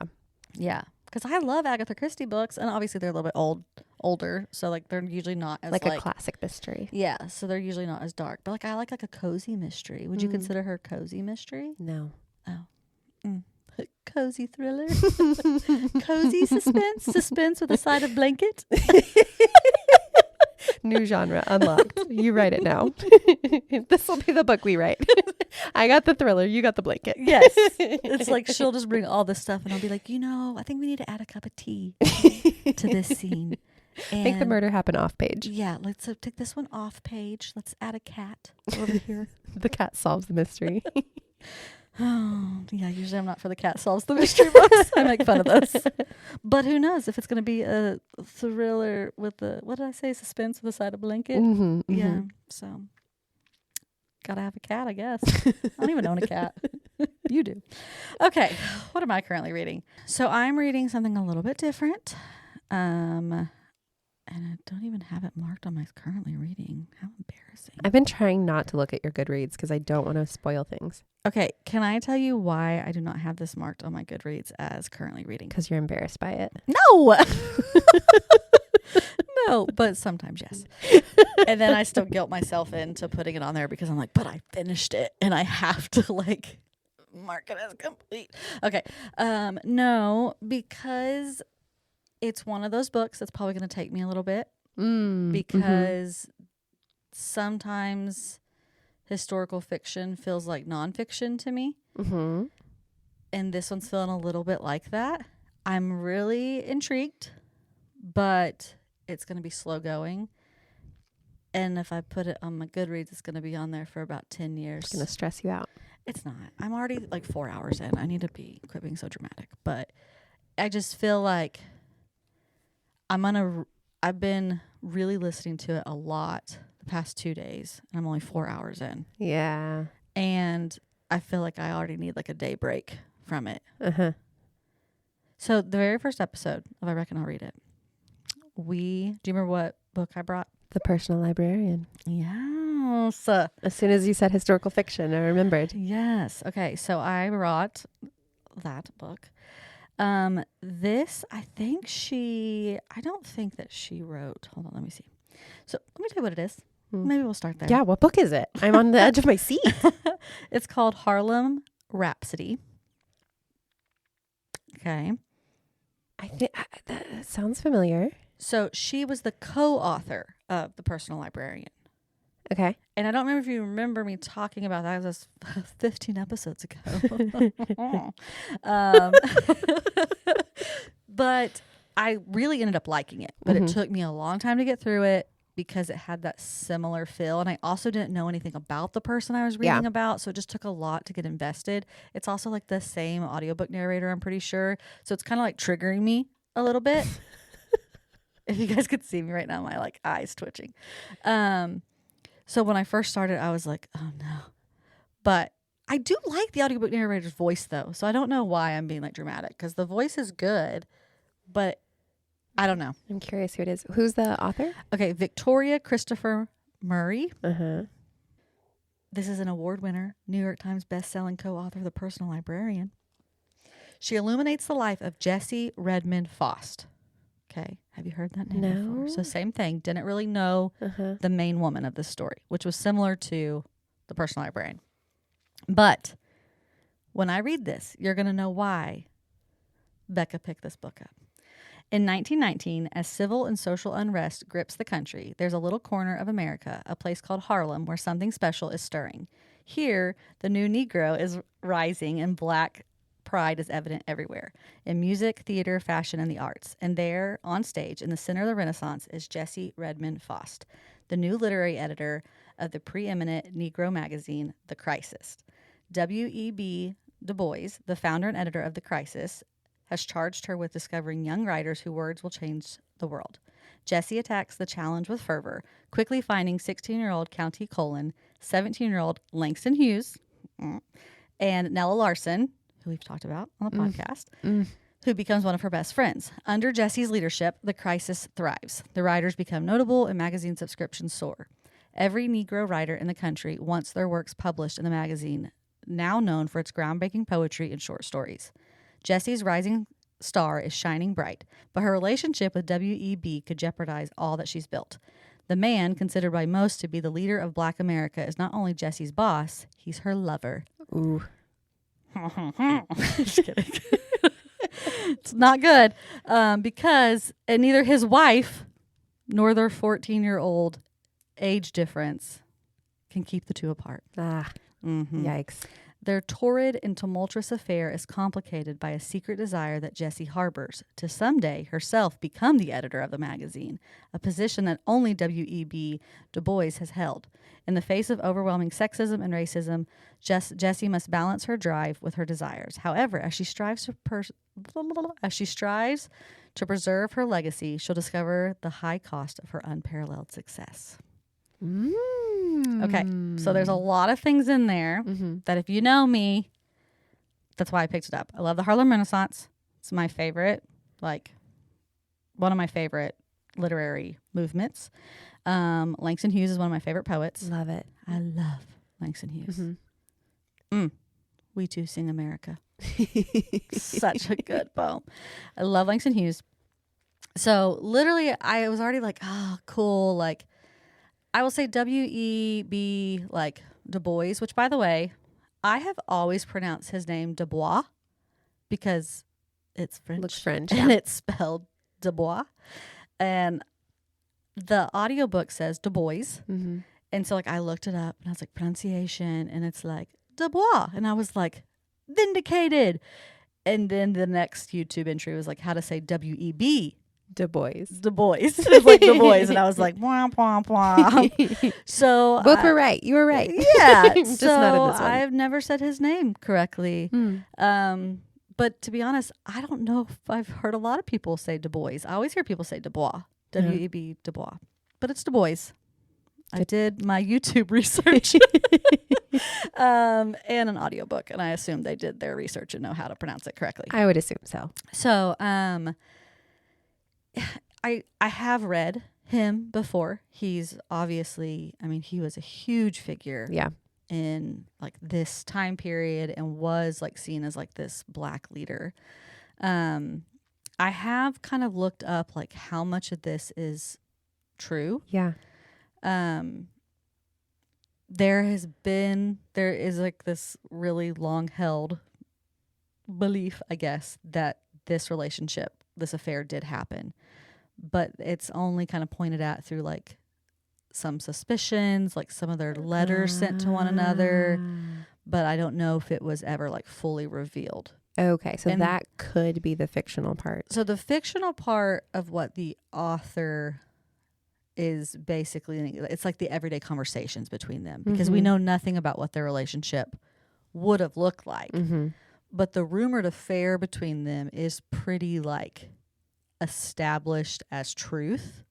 Yeah. Because I love Agatha Christie books, and obviously they're a little bit older, so like they're usually not as
like a classic mystery.
Yeah, so they're usually not as dark. But like I like a cozy mystery. Would you consider her cozy mystery?
No.
Oh. Cozy thriller. Cozy suspense with a side of blanket.
New genre unlocked. You write it now. This will be the book we write. I got the thriller. You got the blanket.
Yes. It's like she'll just bring all this stuff and I'll be like, I think we need to add a cup of tea to this scene. And
make the murder happen off page.
Yeah. Let's take this one off page. Let's add a cat over here.
The cat solves the mystery.
Oh, yeah. Usually I'm not for the cat solves the mystery books. I make fun of those. But who knows if it's going to be a thriller with what did I say? Suspense with a side of blanket. Yeah. So gotta have a cat, I guess. I don't even own a cat. You do. Okay. What am I currently reading? So I'm reading something a little bit different. And I don't even have it marked on my currently reading. How embarrassing.
I've been trying not to look at your Goodreads because I don't want to spoil things.
Okay. Can I tell you why I do not have this marked on my Goodreads as currently reading?
Because you're embarrassed by it.
No! No, but sometimes yes. And then I still guilt myself into putting it on there because I'm like, but I finished it and I have to like mark it as complete. Okay. No, because it's one of those books that's probably going to take me a little bit because sometimes historical fiction feels like nonfiction to me.
Mm-hmm.
And this one's feeling a little bit like that. I'm really intrigued, but it's going to be slow going. And if I put it on my Goodreads, it's going to be on there for about 10 years.
It's going to stress you out.
It's not. I'm already like 4 hours in. I need to quit being so dramatic. But I just feel like I've been really listening to it a lot the past 2 days. And I'm only 4 hours in.
Yeah.
And I feel like I already need like a day break from it.
Uh-huh.
So the very first episode of I Reckon I'll Read It. Do you remember what book I brought?
The Personal Librarian.
Yes.
As soon as you said historical fiction, I remembered.
Yes. Okay. So I brought that book. This, I don't think that she wrote. Hold on. Let me see. So let me tell you what it is. Maybe we'll start there.
Yeah. What book is it? I'm on the edge of my seat.
It's called Harlem Rhapsody. Okay.
I think that sounds familiar.
So she was the co-author of The Personal Librarian.
Okay.
And I don't remember if you remember me talking about that. It was 15 episodes ago. But I really ended up liking it. But it took me a long time to get through it because it had that similar feel. And I also didn't know anything about the person I was reading about. So it just took a lot to get invested. It's also like the same audiobook narrator, I'm pretty sure. So it's kind of like triggering me a little bit. If you guys could see me right now, my like eyes twitching. So when I first started, I was like, oh no. But I do like the audiobook narrator's voice though. So I don't know why I'm being like dramatic because the voice is good, but I don't know.
I'm curious who it is. Who's the author?
Okay. Victoria Christopher Murray.
Uh-huh.
This is an award winner, New York Times bestselling co-author of The Personal Librarian. She illuminates the life of Jessie Redmond Faust. Okay. Have you heard that name before? So same thing. Didn't really know the main woman of this story, which was similar to The Personal Librarian. But when I read this, you're going to know why Beccah picked this book up. In 1919, as civil and social unrest grips the country, there's a little corner of America, a place called Harlem, where something special is stirring. Here, the new Negro is rising and Black pride is evident everywhere, in music, theater, fashion, and the arts. And there, on stage, in the center of the Renaissance, is Jessie Redmond Faust, the new literary editor of the preeminent Negro magazine, The Crisis. W.E.B. Du Bois, the founder and editor of The Crisis, has charged her with discovering young writers whose words will change the world. Jessie attacks the challenge with fervor, quickly finding 16-year-old County Colin, 17-year-old Langston Hughes, and Nella Larson, who we've talked about on the podcast, who becomes one of her best friends. Under Jessie's leadership, The Crisis thrives. The writers become notable and magazine subscriptions soar. Every Negro writer in the country wants their works published in the magazine, now known for its groundbreaking poetry and short stories. Jessie's rising star is shining bright, but her relationship with W.E.B. could jeopardize all that she's built. The man, considered by most to be the leader of Black America, is not only Jessie's boss, he's her lover.
Ooh.
Just kidding. It's not good because neither his wife nor their 14-year-old age difference can keep the two apart.
Yikes.
Their torrid and tumultuous affair is complicated by a secret desire that Jessie harbors to someday herself become the editor of the magazine, a position that only W.E.B. Du Bois has held. In the face of overwhelming sexism and racism, Jessie must balance her drive with her desires. However, as she strives to preserve her legacy, she'll discover the high cost of her unparalleled success. Okay, so there's a lot of things in there that if you know me, that's why I picked it up. I love the Harlem Renaissance. It's my favorite, like one of my favorite literary movements. Langston Hughes is one of my favorite poets.
Love it.
I love Langston Hughes. We Too Sing America. Such a good poem. I love Langston Hughes. So literally I was already like, oh, cool. Like, I will say W.E.B. like Du Bois, which by the way, I have always pronounced his name Du Bois because it's French.
Looks French.
And it's spelled Du Bois. And the audiobook says Du Bois. And so like I looked it up and I was like pronunciation and it's like Dubois. And I was like vindicated. And then the next YouTube entry was like how to say W-E-B.
Du Bois.
Du Bois. It was like Du Bois. And I was like, wah, wah, wah. So
both were right. You were right.
Yeah.
Just
so
not in this one.
I've never said his name correctly. But to be honest, I don't know if I've heard a lot of people say Du Bois. I always hear people say Dubois. W-E-B, Dubois. But it's Du Bois. I did my YouTube research and an audiobook, and I assume they did their research and know how to pronounce it correctly.
I would assume so.
So I have read him before. He's obviously, I mean, he was a huge figure in like this time period and was like seen as like this Black leader. I have kind of looked up like how much of this is true.
Yeah.
There is like this really long held belief, I guess, that this affair did happen, but it's only kind of pointed at through like some suspicions, like some of their letters sent to one another, but I don't know if it was ever like fully revealed.
Okay. So that could be the fictional part.
So the fictional part of what the author is basically, it's like the everyday conversations between them, because we know nothing about what their relationship would have looked like. But the rumored affair between them is pretty like established as truth,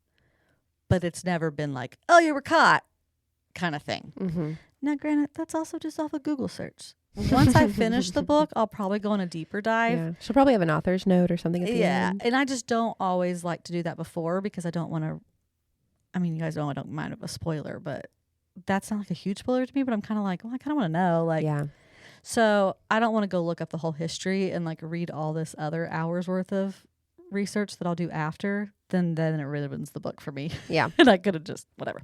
but it's never been like, oh, you were caught kind of thing. Now, granted, that's also just off a Google search. Once I finish the book, I'll probably go on a deeper dive.
Yeah. She'll probably have an author's note or something at the end.
And I just don't always like to do that before, because I don't want to, I mean, you guys know I don't mind a spoiler, but that's not like a huge spoiler to me, but I'm kind of like, well, I kind of want to know. Like,
yeah.
So I don't want to go look up the whole history and like read all this other hours worth of research that I'll do after. Then it really ruins the book for me.
Yeah.
And I could have just, whatever.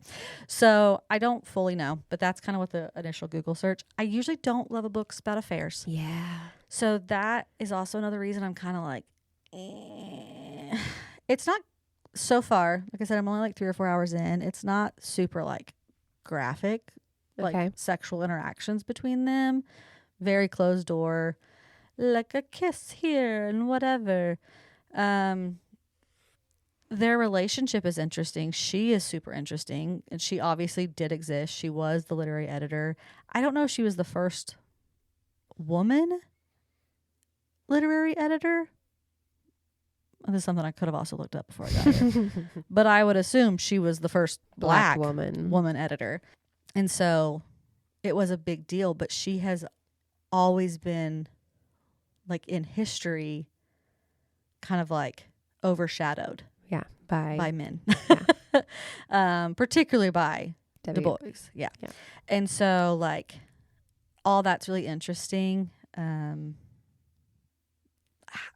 So I don't fully know, but that's kind of what the initial Google search. I usually don't love books about affairs.
Yeah.
So that is also another reason I'm kind of like, eh. It's not so far. Like I said, I'm only like 3 or 4 hours in. It's not super like graphic, like sexual interactions between them. Very closed door, like a kiss here and whatever. Their relationship is interesting. She is super interesting, and she obviously did exist. She was the literary editor. I don't know if she was the first woman literary editor. This is something I could have also looked up before I got here. But I would assume she was the first black woman editor. And so it was a big deal, but she has always been like in history kind of like overshadowed by men. Particularly by Du Bois. Yeah. And so like all that's really interesting.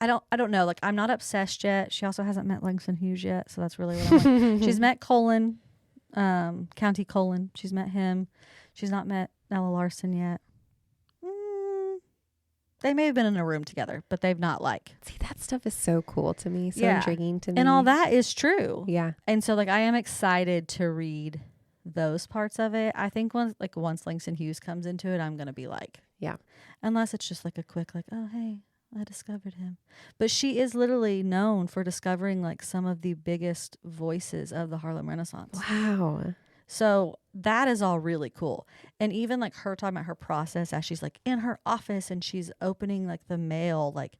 I don't know. Like, I'm not obsessed yet. She also hasn't met Langston Hughes yet, so that's really what I'm like. She's met Colin, County Colin. She's met him. She's not met Ella Larson yet. They may have been in a room together, but they've not like.
See, that stuff is so cool to me, so intriguing to me.
And all that is true.
Yeah.
And so like I am excited to read those parts of it. I think once Langston Hughes comes into it, I'm gonna be like,
yeah.
Unless it's just like a quick like, oh hey, I discovered him. But she is literally known for discovering like some of the biggest voices of the Harlem Renaissance.
Wow.
So that is all really cool. And even like her talking about her process as she's like in her office and she's opening like the mail, like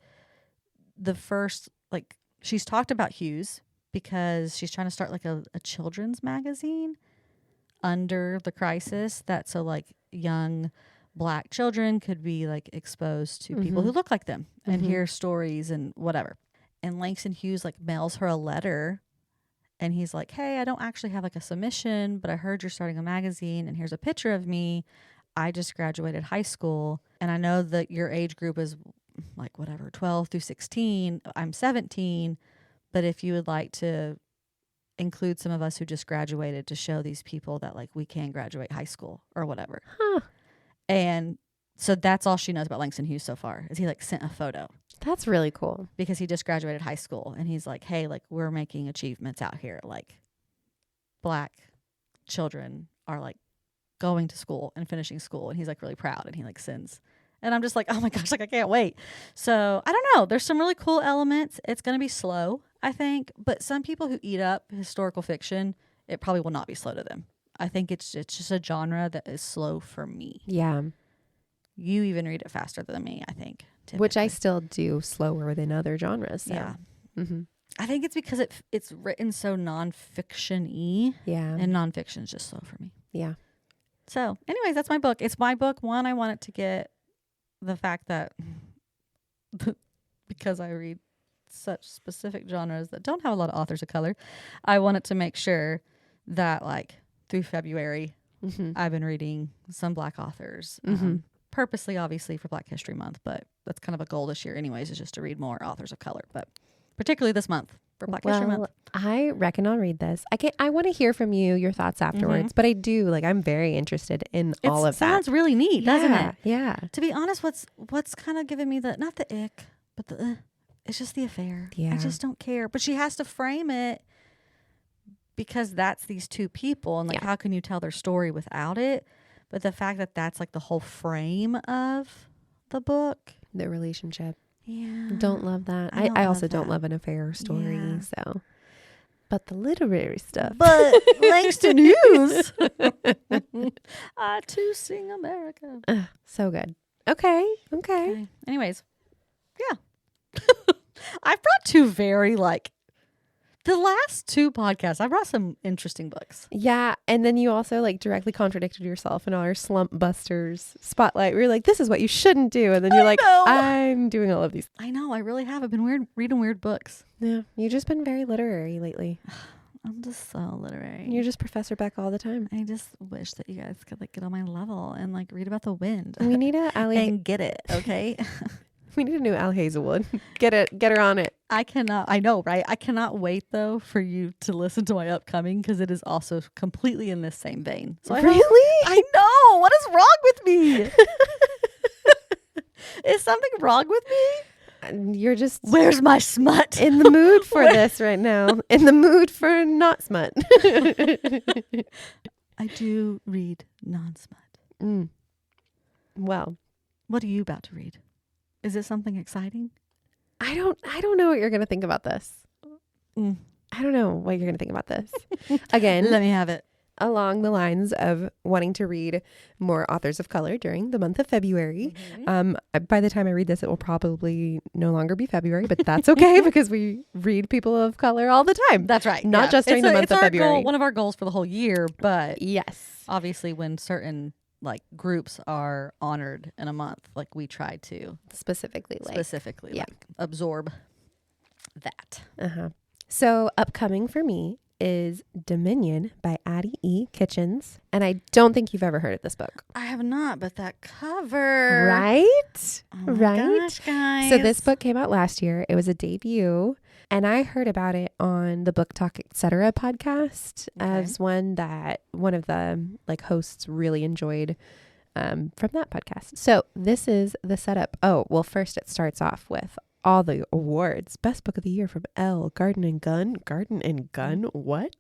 the first, like she's talked about Hughes because she's trying to start like a children's magazine under the crisis that so like young Black children could be like exposed to people who look like them and hear stories and whatever. And Langston Hughes like mails her a letter and he's like, hey, I don't actually have like a submission, but I heard you're starting a magazine and here's a picture of me. I just graduated high school and I know that your age group is like whatever, 12 through 16. I'm 17, but if you would like to include some of us who just graduated to show these people that like we can graduate high school or whatever. And so that's all she knows about Langston Hughes so far is he like sent a photo.
That's really cool.
Because he just graduated high school and he's like, hey, like we're making achievements out here. Like Black children are like going to school and finishing school, and he's like really proud, and he like sends. And I'm just like, oh my gosh, like I can't wait. So I don't know. There's some really cool elements. It's going to be slow, I think. But some people who eat up historical fiction, it probably will not be slow to them. I think it's just a genre that is slow for me.
Yeah.
You even read it faster than me, I think. Typically.
Which I still do slower than other genres. So.
Yeah.
Mm-hmm.
I think it's because it's written so nonfiction-y.
Yeah.
And nonfiction is just slow for me.
Yeah.
So anyways, that's my book. It's my book. One, I want it to get the fact that because I read such specific genres that don't have a lot of authors of color, I wanted to make sure that like through February, I've been reading some Black authors, purposely, obviously, for Black History Month, but that's kind of a goal this year anyways, is just to read more authors of color, but particularly this month for Black History Month.
I reckon I'll read this. I want to hear from you, your thoughts afterwards, but I do, like, I'm very interested in all of that.
It sounds really neat, doesn't it?
Yeah.
To be honest, what's kind of giving me not the ick, but the it's just the affair.
Yeah.
I just don't care. But she has to frame it because that's these two people, and like how can you tell their story without it? But the fact that that's like the whole frame of the book,
the relationship.
Yeah.
Don't love that. I also don't love an affair story. Yeah. So, but the literary stuff.
But thanks to news, I too sing America.
So good. Okay.
Anyways, yeah. I've brought two very the last two podcasts, I brought some interesting books.
Yeah. And then you also like directly contradicted yourself in our Slump Busters spotlight. We were like, this is what you shouldn't do. And then you're like, I'm doing all of these.
I know. I really have. I've been reading weird books.
Yeah. You've just been very literary lately.
I'm just so literary.
You're just Professor Beck all the time.
I just wish that you guys could like get on my level and like read about the wind.
We need
and get it. Okay.
We need a new Al Hazelwood. Get her on it.
I know, right? I cannot wait though for you to listen to my upcoming because it is also completely in this same vein. So
really?
I know. What is wrong with me? Is something wrong with me?
You're just...
Where's my smut?
In the mood for this right now. In the mood for not smut.
I do read non-smut.
Well.
What are you about to read? Is it something exciting?
I don't know what you're going to think about this. I don't know what you're going to think about this. Again,
let me have it.
Along the lines of wanting to read more authors of color during the month of February. By the time I read this, it will probably no longer be February, but that's okay because we read people of color all the time.
That's right.
Not just during the month of February.
One of our goals for the whole year, but
yes,
obviously when certain like groups are honored in a month, like we try to specifically like absorb that.
So upcoming for me is Dominion by Addie E. Kitchens. And I don't think you've ever heard of this book.
I have not, but that cover.
Right?
Oh my gosh, guys.
So this book came out last year. It was a debut. And I heard about it on the Book Talk Etc. podcast as one of the like hosts really enjoyed from that podcast. So this is the setup. Oh, well, first it starts off with all the awards. Best book of the year from Elle, Garden and Gun. Garden and Gun? What?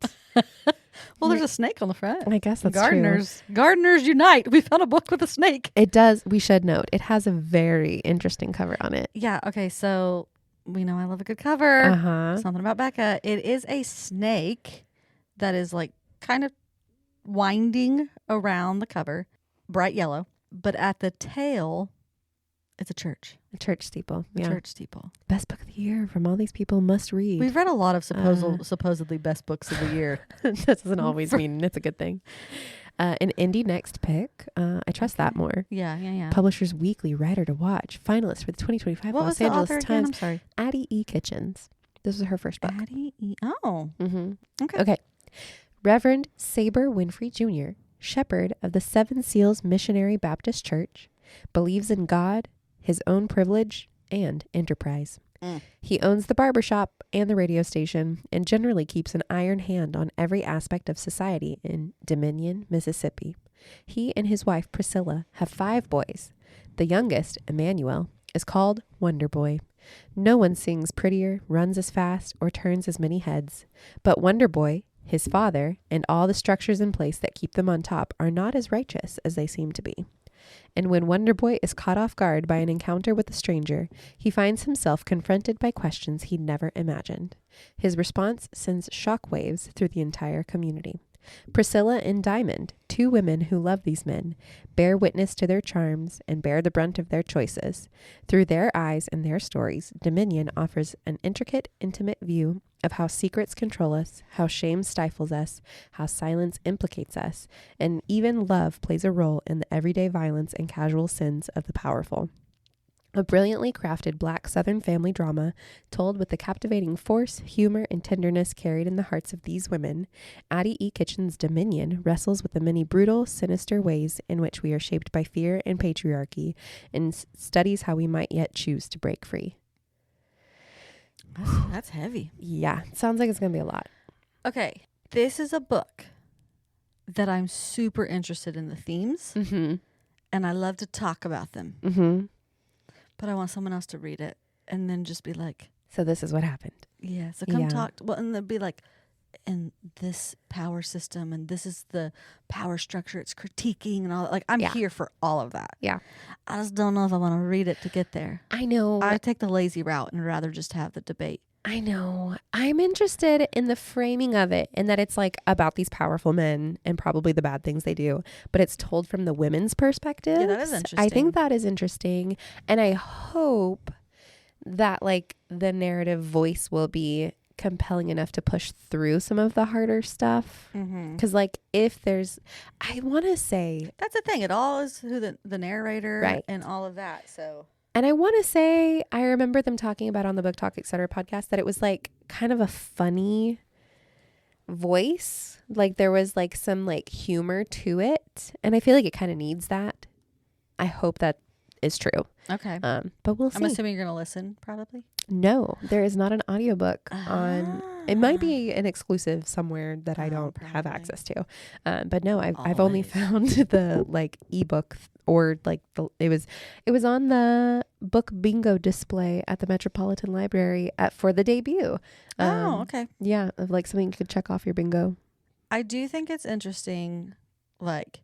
Well, there's a snake on the front.
I guess that's
true. Gardeners unite. We found a book with a snake.
It does. We should note. It has a very interesting cover on it.
Yeah. Okay. So we know I love a good cover. Something about Beccah. It is a snake that is like kind of winding around the cover. Bright yellow. But at the tail, it's a church.
A church steeple. Yeah.
Church steeple.
Best book of the year from all these people must read.
We've read a lot of supposedly best books of the year.
That doesn't always mean it's a good thing. An Indie Next Pick. I trust that more.
Yeah.
Publishers Weekly Writer to Watch. Finalist for the 2025
what
Los
was the
Angeles
author
Times.
again? I'm sorry.
Addie E. Kitchens. This was her first book.
Addie E. Oh.
Okay. Reverend Saber Winfrey Jr., shepherd of the Seven Seals Missionary Baptist Church, believes in God, his own privilege, and enterprise. He owns the barbershop and the radio station and generally keeps an iron hand on every aspect of society in Dominion, Mississippi. He and his wife Priscilla have 5 boys. The youngest, Emmanuel, is called Wonder Boy. No one sings prettier, runs as fast, or turns as many heads. But Wonder Boy His father and all the structures in place that keep them on top are not as righteous as they seem to be. And when Wonder Boy is caught off guard by an encounter with a stranger, he finds himself confronted by questions he'd never imagined. His response sends shockwaves through the entire community. Priscilla and Diamond, 2 women who love these men, bear witness to their charms and bear the brunt of their choices. Through their eyes and their stories, Dominion offers an intricate, intimate view of how secrets control us, how shame stifles us, how silence implicates us, and even love plays a role in the everyday violence and casual sins of the powerful. A brilliantly crafted Black Southern family drama told with the captivating force, humor, and tenderness carried in the hearts of these women, Addie E. Kitchen's Dominion wrestles with the many brutal, sinister ways in which we are shaped by fear and patriarchy and studies how we might yet choose to break free.
That's heavy.
Yeah, sounds like it's going to be a lot.
Okay, this is a book that I'm super interested in the themes, and I love to talk about them. But I want someone else to read it and then just be like,
so this is what happened.
Yeah. So come talk. Well, and they'll be like, and this power system and this is the power structure it's critiquing and all that. Like, I'm here for all of that.
Yeah.
I just don't know if I want to read it to get there.
I know.
I take the lazy route and rather just have the debate.
I know. I'm interested in the framing of it and that it's like about these powerful men and probably the bad things they do, but it's told from the women's perspective.
Yeah, that is interesting.
I think that is interesting. And I hope that like the narrative voice will be compelling enough to push through some of the harder stuff. Because like if there's, I want to say.
That's the thing. It all is who the narrator and all of that. So.
And I want to say, I remember them talking about on the Book Talk, etc. podcast that it was like kind of a funny voice. Like there was like some like humor to it. And I feel like it kind of needs that. I hope that is true.
Okay.
But we'll see.
I'm assuming you're going to listen probably.
No, there is not an audiobook on. It might be an exclusive somewhere that I don't have access to. But no, I've only found the like ebook or like it was on the book bingo display at the Metropolitan Library for the debut.
Okay.
Yeah, of like something you could check off your bingo.
I do think it's interesting, like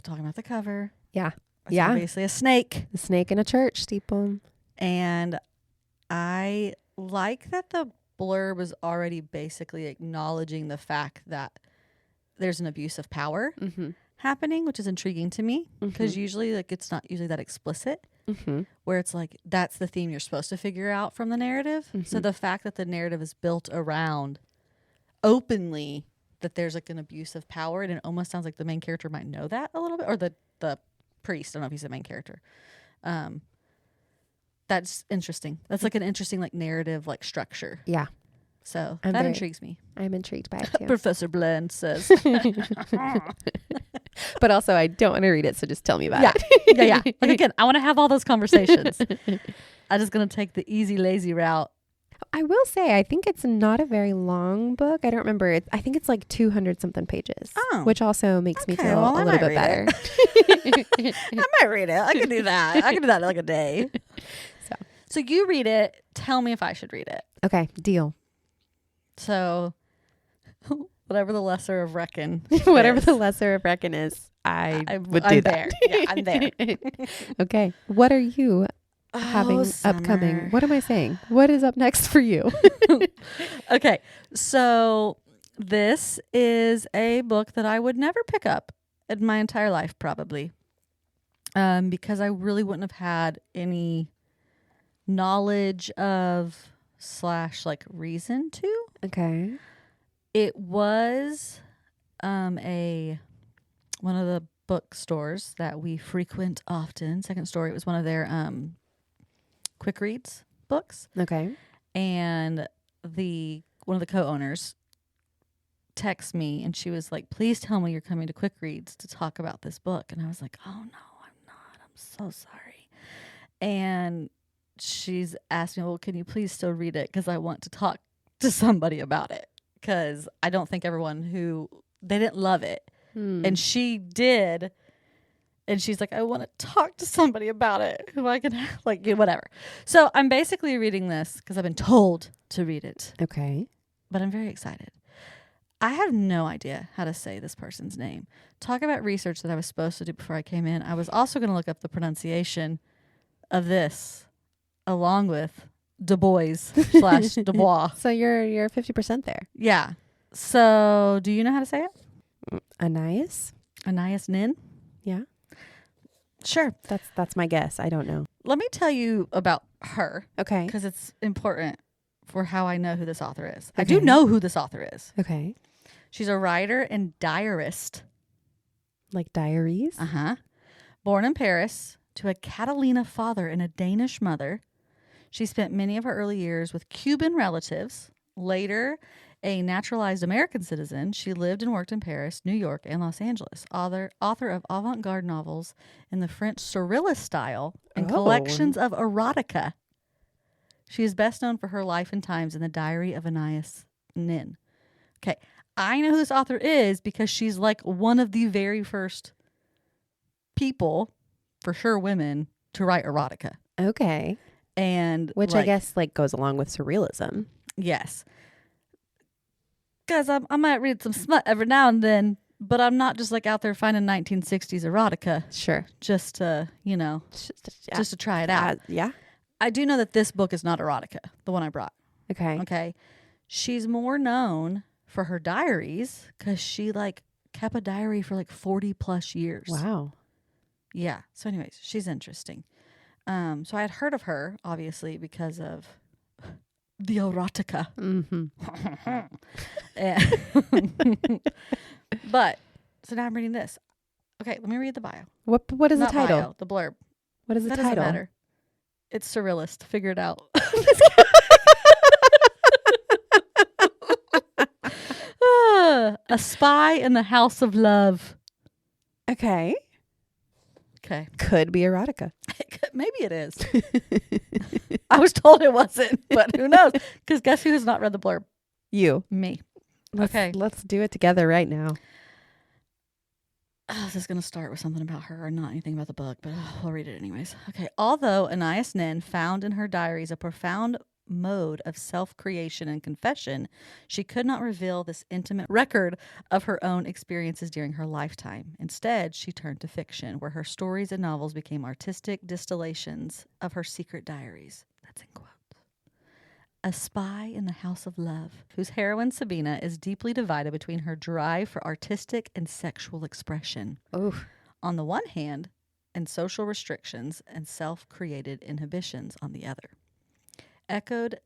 talking about the cover.
Yeah.
It's obviously a snake.
The snake in a church steeple.
And I like that the blurb is already basically acknowledging the fact that there's an abuse of power happening, which is intriguing to me because usually like it's not usually that explicit where it's like that's the theme you're supposed to figure out from the narrative. So the fact that the narrative is built around openly that there's like an abuse of power, and it almost sounds like the main character might know that a little bit, or the priest. I don't know if he's the main character. That's interesting. That's like an interesting like narrative like structure.
Yeah.
So that intrigues me.
I'm intrigued by it too.
Professor Bland says.
But also I don't want to read it, so just tell me about it.
Yeah. Like again, I want to have all those conversations. I'm just going to take the easy, lazy route.
I will say, I think it's not a very long book. I don't remember. I think it's like 200 something pages, which also makes me feel a little bit better.
I might read it. I can do that. I can do that in like a day. So you read it. Tell me if I should read it.
Okay, deal.
So whatever the lesser of reckon.
Whatever the lesser of reckon is, I would do that.
There. Yeah, I'm there.
Okay. What are you having upcoming? What am I saying? What is up next for you?
Okay. So this is a book that I would never pick up in my entire life, probably. Because I really wouldn't have had any knowledge of / like reason to.
Okay.
It was one of the bookstores that we frequent often. Second Story. It was one of their quick reads books.
Okay.
And one of the co-owners texted me and she was like, please tell me you're coming to Quick Reads to talk about this book. And I was like, oh no, I'm not. I'm so sorry. And she's asked me, well, can you please still read it? Because I want to talk to somebody about it. Because I don't think they didn't love it. And she did. And she's like, I want to talk to somebody about it who I can like, whatever. So I'm basically reading this because I've been told to read it.
Okay.
but I'm very excited. I have no idea how to say this person's name. Talk about research that I was supposed to do before I came in. I was also going to look up the pronunciation of this along with Du Bois / Du Bois.
So you're 50% there.
Yeah. So do you know how to say it?
Anais?
Anais Nin?
Yeah.
Sure.
That's my guess. I don't know.
Let me tell you about her.
Okay.
Because it's important for how I know who this author is.
Okay.
I do know who this author is.
Okay.
She's a writer and diarist.
Like diaries?
Uh-huh. Born in Paris to a Catalina father and a Danish mother. She spent many of her early years with Cuban relatives. Later, a naturalized American citizen, she lived and worked in Paris, New York, and Los Angeles. Author of avant-garde novels in the French Surrealist style and collections of erotica. She is best known for her life and times in the Diary of Anais Nin. Okay, I know who this author is because she's like one of the very first people, for sure women, to write erotica.
Okay.
And
which I guess like goes along with surrealism.
Yes. Because I might read some smut every now and then, but I'm not just like out there finding 1960s erotica.
Sure.
Just to, just to try it out.
Yeah.
I do know that this book is not erotica, the one I brought.
Okay.
Okay. She's more known for her diaries because she like kept a diary for like 40 plus years.
Wow.
Yeah. So anyways, she's interesting. So I had heard of her, obviously, because of the erotica.
Mm-hmm.
But, so now I'm reading this. Okay, let me read the bio.
What is
Not
the title?
Bio, the blurb.
What is the
that
title?
Doesn't matter. It's surrealist. Figure it out. A Spy in the House of Love.
Okay.
Okay.
Could be erotica.
Maybe it is. I was told it wasn't, but who knows? Because guess who has not read the blurb?
You.
Me.
Okay. Let's do it together right now.
This is going to start with something about her or not anything about the book, but we'll read it anyways. Okay. Although Anais Nin found in her diaries a profound mode of self-creation and confession, she could not reveal this intimate record of her own experiences during her lifetime. Instead, she turned to fiction, where her stories and novels became artistic distillations of her secret diaries. That's in quotes. A Spy in the House of Love, whose heroine Sabina is deeply divided between her drive for artistic and sexual expression, on the one hand, and social restrictions and self-created inhibitions on the other. Echoed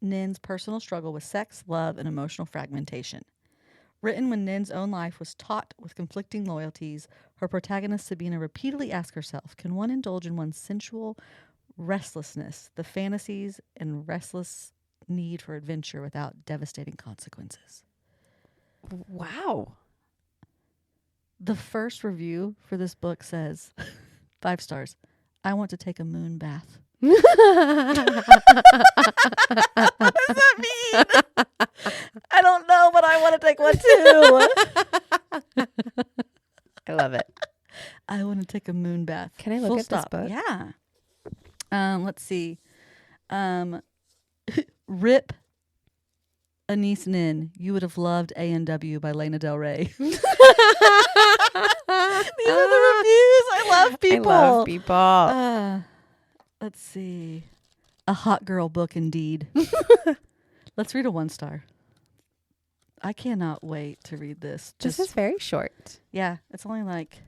Nin's personal struggle with sex, love, and emotional fragmentation. Written when Nin's own life was taut with conflicting loyalties, her protagonist Sabina repeatedly asks herself, can one indulge in one's sensual restlessness, the fantasies and restless need for adventure without devastating consequences?
Wow.
The first review for this book says, 5 stars, I want to take a moon bath. What does that mean? I don't know, but I want to take one too.
I love it.
I want to take a moon bath.
Can I look at this book?
Yeah. Let's see. Rip Anais Nin. You would have loved A&W by Lana Del Rey. These are the reviews. I love people.
I love people.
Let's see. A hot girl book indeed. Let's read a 1 star. I cannot wait to read this.
This is very short.
Yeah, it's only like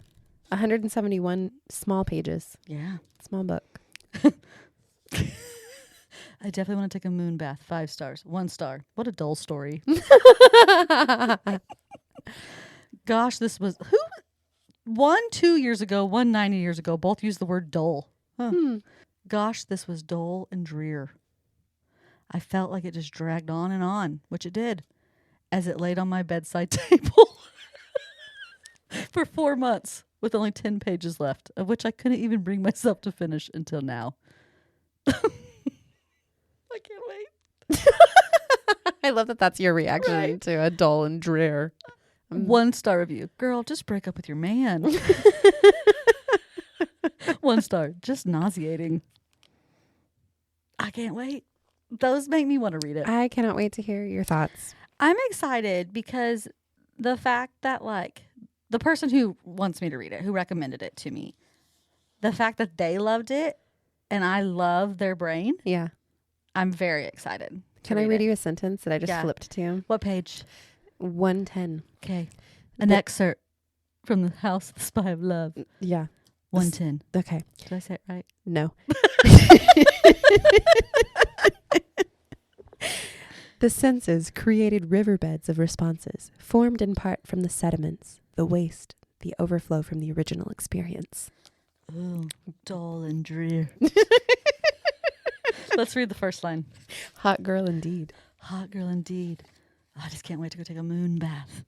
171 small pages.
Yeah.
Small book.
I definitely want to take a moon bath. 5 stars. 1 star. What a dull story. Gosh, this was... Who? 2 years ago, 90 years ago, both used the word dull. Huh. Gosh, this was dull and drear. I felt like it just dragged on, which it did, as it laid on my bedside table for 4 months with only 10 pages left, of which I couldn't even bring myself to finish until now. I can't wait.
I love that that's your reaction to a dull and drear.
1 star review. Girl, just break up with your man. 1 star. Just nauseating. I can't wait. those make me want to read it.
I cannot wait to hear your thoughts.
I'm excited because the fact that like the person who wants me to read it, who recommended it to me, the fact that they loved it and I love their brain.
Yeah.
I'm very excited.
Can I read you a sentence that I just flipped to?
What page?
110.
Okay. An excerpt from The House of the Spy of Love.
Yeah.
110.
Okay.
Did I say it right?
No. The senses created riverbeds of responses, formed in part from the sediments, the waste, the overflow from the original experience.
Oh, dull and drear. Let's read the first line.
Hot girl indeed.
Hot girl indeed. I just can't wait to go take a moon bath.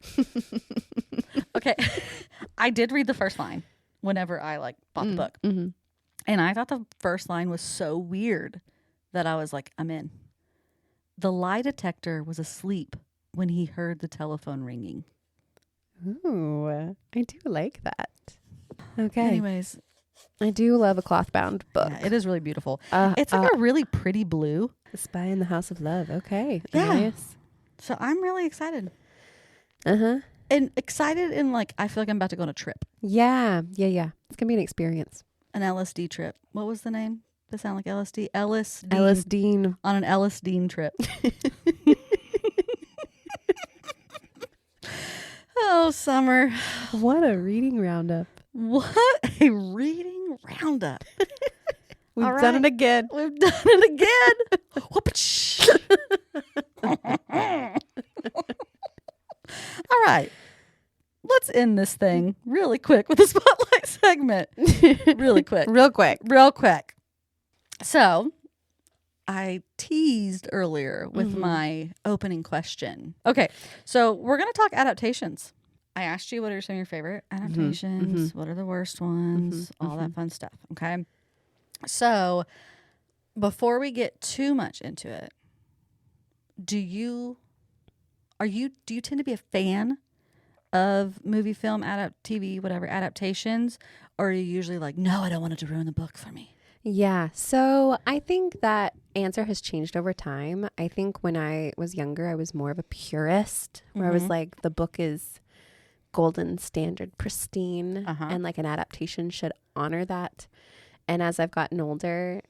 Okay. I did read the first line whenever I like bought the book.
Mm-hmm.
And I thought the first line was so weird that I was like, I'm in. The lie detector was asleep when he heard the telephone ringing.
Ooh, I do like that. Okay.
Anyways.
I do love a cloth-bound book.
Yeah, it is really beautiful. It's like a really pretty blue.
The Spy in the House of Love. Okay.
Yeah.
Nice.
So I'm really excited.
Uh-huh.
And excited and like, I feel like I'm about to go on a trip.
Yeah. Yeah, yeah. It's going to be an experience.
An LSD trip. What was the name? Does it sound like LSD? Ellis
Dean.
On an Ellis Dean trip. Oh, Summer.
What a reading roundup.
What a reading roundup.
We've done it again.
We've done it again. All right. Let's end this thing really quick with the spotlight segment. Really quick.
Real quick.
So, I teased earlier with my opening question. Okay, so we're going to talk adaptations. I asked you what are some of your favorite adaptations, what are the worst ones, all that fun stuff, okay? So, before we get too much into it, do you tend to be a fan of movie, film, TV, whatever, adaptations? Or are you usually like, no, I don't want it to ruin the book for me?
Yeah. So I think that answer has changed over time. I think when I was younger, I was more of a purist where I was like, the book is golden standard, pristine, and like an adaptation should honor that. And as I've gotten older,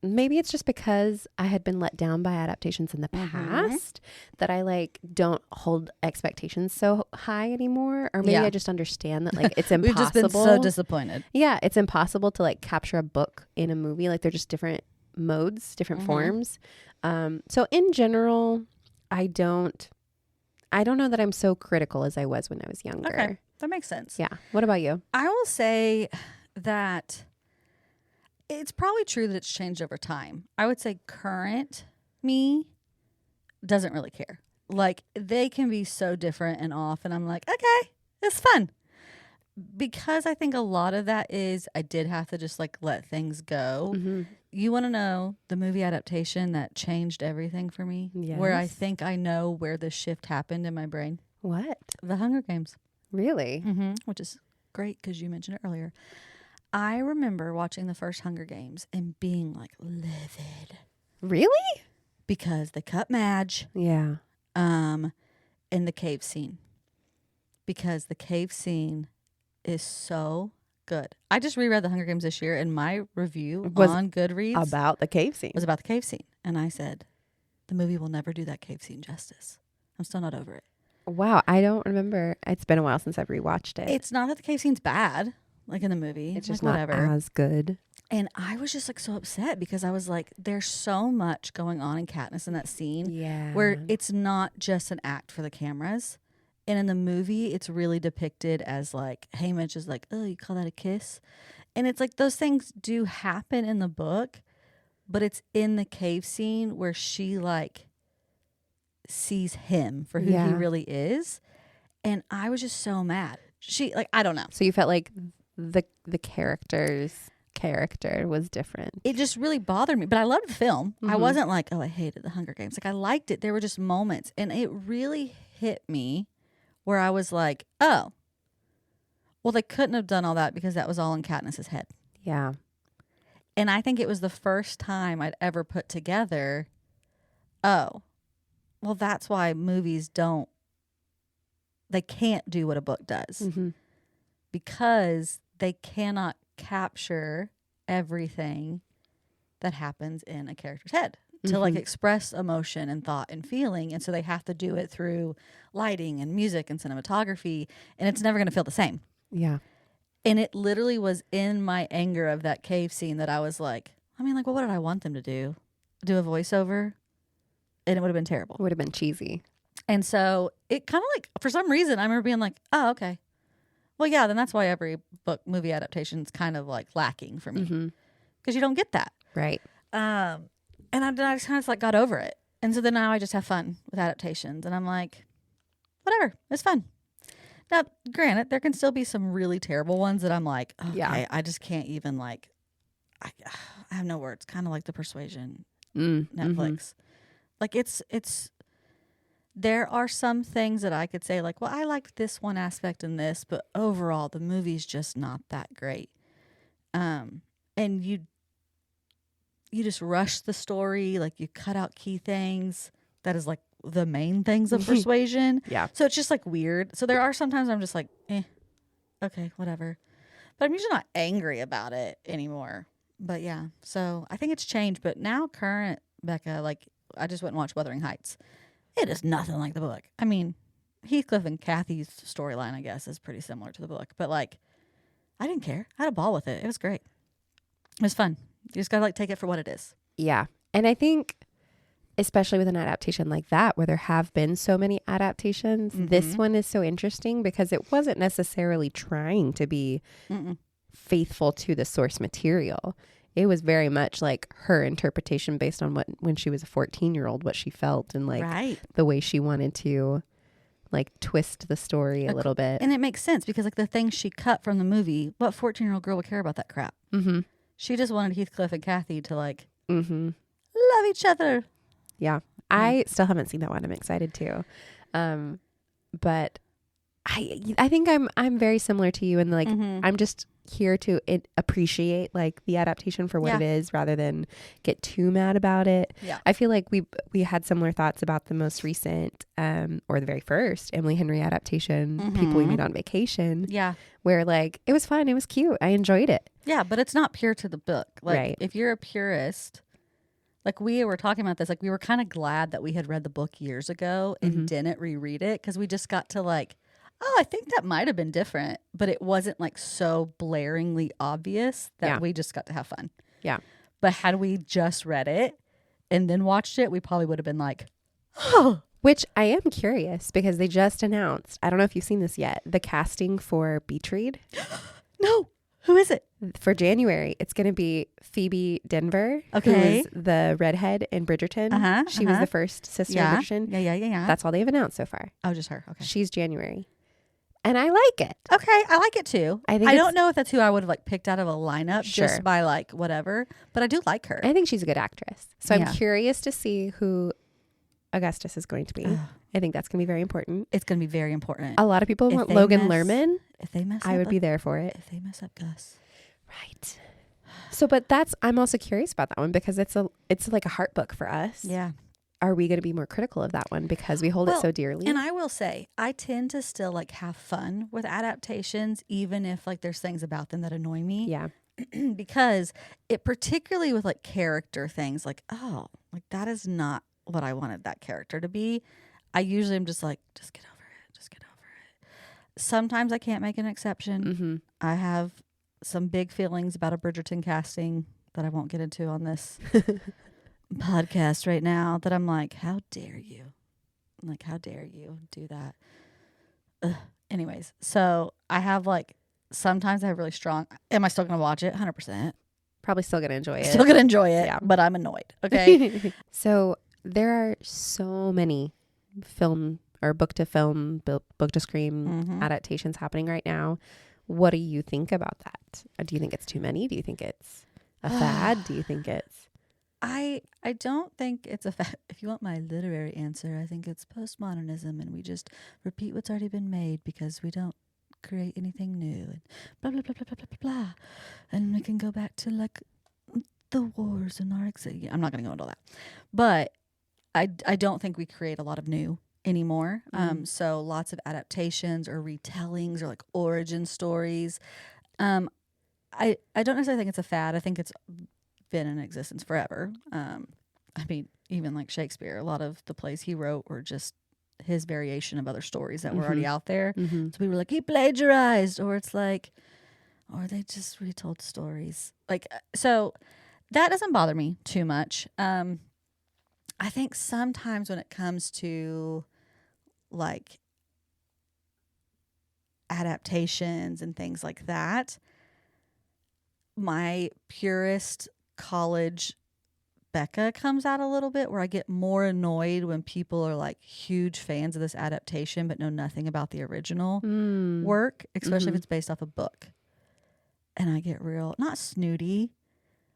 maybe it's just because I had been let down by adaptations in the past that I like don't hold expectations so high anymore. Or maybe I just understand that like it's impossible.
We've just been so disappointed.
Yeah, it's impossible to like capture a book in a movie. Like they're just different modes, different forms. So in general, I don't know that I'm so critical as I was when I was younger.
Okay, that makes sense.
Yeah. What about you?
I will say that it's probably true that it's changed over time. I would say current me doesn't really care. Like, they can be so different and off, and I'm like, okay, it's fun. Because I think a lot of that is I did have to just, like, let things go. You want to know the movie adaptation that changed everything for me?
Yes.
Where I think I know where the shift happened in my brain?
What?
The Hunger Games.
Really?
Which is great because you mentioned it earlier. I remember watching the first Hunger Games and being like livid.
Really?
Because they cut Madge.
Yeah.
In the cave scene. Because the cave scene is so good. I just reread the Hunger Games this year and my review on Goodreads
about the cave scene.
Was about the cave scene. And I said, the movie will never do that cave scene justice. I'm still not over it.
Wow. I don't remember. It's been a while since I've rewatched it.
It's not that the cave scene's bad. Like in the movie.
It's just
like
not
whatever.
as good.
And I was just like so upset because I was like, there's so much going on in Katniss in that scene.
Yeah.
Where it's not just an act for the cameras. And in the movie, it's really depicted as like, Haymitch is like, oh, you call that a kiss? And it's like those things do happen in the book, but it's in the cave scene where she like sees him for who he really is. And I was just so mad. She like, I don't know.
So you felt like the character's character was different.
It just really bothered me, but I loved the film. I wasn't like, oh, I hated the Hunger Games. Like I liked it. There were just moments, and it really hit me where I was like, oh, well, they couldn't have done all that because that was all in Katniss's head.
Yeah.
And I think it was the first time I'd ever put together oh, well, that's why movies they can't do what a book does.
Mm-hmm.
Because they cannot capture everything that happens in a character's head to like express emotion and thought and feeling. And so they have to do it through lighting and music and cinematography, and it's never going to feel the same.
Yeah.
And it literally was in my anger of that cave scene that I was like, I mean, like, well, what did I want them to do? Do a voiceover? And it would have been terrible.
It would have been cheesy.
And so it kind of like, for some reason, I remember being like, oh, okay. Well, yeah, then that's why every book movie adaptation is kind of like lacking for me. Because you don't get that.
Right.
And I just kind of like got over it. And so then now I just have fun with adaptations. And I'm like, whatever, it's fun. Now, granted, there can still be some really terrible ones that I'm like, okay, I just can't even like, I have no words. Kind of like the Persuasion Netflix. Like it's, there are some things that I could say like, well, I liked this one aspect in this, but overall the movie's just not that great. And you just rush the story, like you cut out key things. That is like the main things of Persuasion.
Yeah.
So it's just like weird. So there are sometimes I'm just like, okay, whatever. But I'm usually not angry about it anymore. But yeah, so I think it's changed. But now current Beccah, like I just went and watched Wuthering Heights. It is nothing like the book. I mean, Heathcliff and Kathy's storyline, I guess, is pretty similar to the book. But like, I didn't care. I had a ball with it. It was great. It was fun. You just gotta like take it for what it is.
Yeah. And I think, especially with an adaptation like that, where there have been so many adaptations, this one is so interesting because it wasn't necessarily trying to be faithful to the source material. It was very much like her interpretation based on when she was a 14-year-old, what she felt and like the way she wanted to like twist the story a little bit.
And it makes sense because like the things she cut from the movie, what 14-year-old girl would care about that crap? She just wanted Heathcliff and Kathy to like love each other.
Yeah. I still haven't seen that one. I'm excited too. But I think I'm very similar to you in like I'm just here to appreciate like the adaptation for what it is rather than get too mad about it. Yeah. I feel like we had similar thoughts about the most recent or the very first Emily Henry adaptation, People We Meet on Vacation. Yeah. Where like it was fun, it was cute. I enjoyed it.
Yeah, but it's not pure to the book. Like if you're a purist, like we were talking about this, like we were kind of glad that we had read the book years ago and didn't reread it because we just got to like, oh, I think that might have been different, but it wasn't like so blaringly obvious that we just got to have fun. Yeah. But had we just read it and then watched it, we probably would have been like, oh.
Which I am curious because they just announced, I don't know if you've seen this yet, the casting for Beach Read.
No. Who is it?
For January, it's going to be Phoebe Denver,
who
is the redhead in Bridgerton. She was the first sister in Bridgerton.
Yeah.
That's all they've announced so far.
Oh, just her. Okay.
She's January. And I like it.
Okay, I like it too. I don't know if that's who I would have like picked out of a lineup just by like whatever, but I do like her.
I think she's a good actress. So I'm curious to see who Augustus is going to be. I think that's going to be very important.
It's going to be very important.
A lot of people want Logan Lerman.
If they mess up,
I would be there for it.
If they mess up Gus.
Right. So, but I'm also curious about that one because it's like a heart book for us.
Yeah.
Are we going to be more critical of that one because we hold it so dearly?
And I will say, I tend to still like have fun with adaptations, even if like there's things about them that annoy me.
Yeah.
Because it particularly with like character things, like, oh, like that is not what I wanted that character to be. I usually am just like, just get over it. Just get over it. Sometimes I can't make an exception. I have some big feelings about a Bridgerton casting that I won't get into on this podcast right now that I'm like, how dare you? Like, how dare you do that? Anyways, so I have like, sometimes I have really strong, am I still going to watch it? 100%.
Probably still going to enjoy it.
Still going to enjoy it, but I'm annoyed. Okay.
So there are so many film or book to film, book to screen adaptations happening right now. What do you think about that? Do you think it's too many? Do you think it's a fad? Do you think it's...
I don't think it's a fad. If you want my literary answer, I think it's postmodernism and we just repeat what's already been made because we don't create anything new and blah, blah, blah, blah, blah, blah, blah. And we can go back to like the wars and our... I'm not going to go into all that. But I don't think we create a lot of new anymore. So lots of adaptations or retellings or like origin stories. I don't necessarily think it's a fad. I think it's been in existence forever. I mean, even like Shakespeare, a lot of the plays he wrote were just his variation of other stories that were already out there. So we were like, he plagiarized, or it's like, or they just retold stories. Like, so that doesn't bother me too much. I think sometimes when it comes to like adaptations and things like that, my purist college Beccah comes out a little bit, where I get more annoyed when people are like huge fans of this adaptation but know nothing about the original work, especially if it's based off a book. And I get real, not snooty,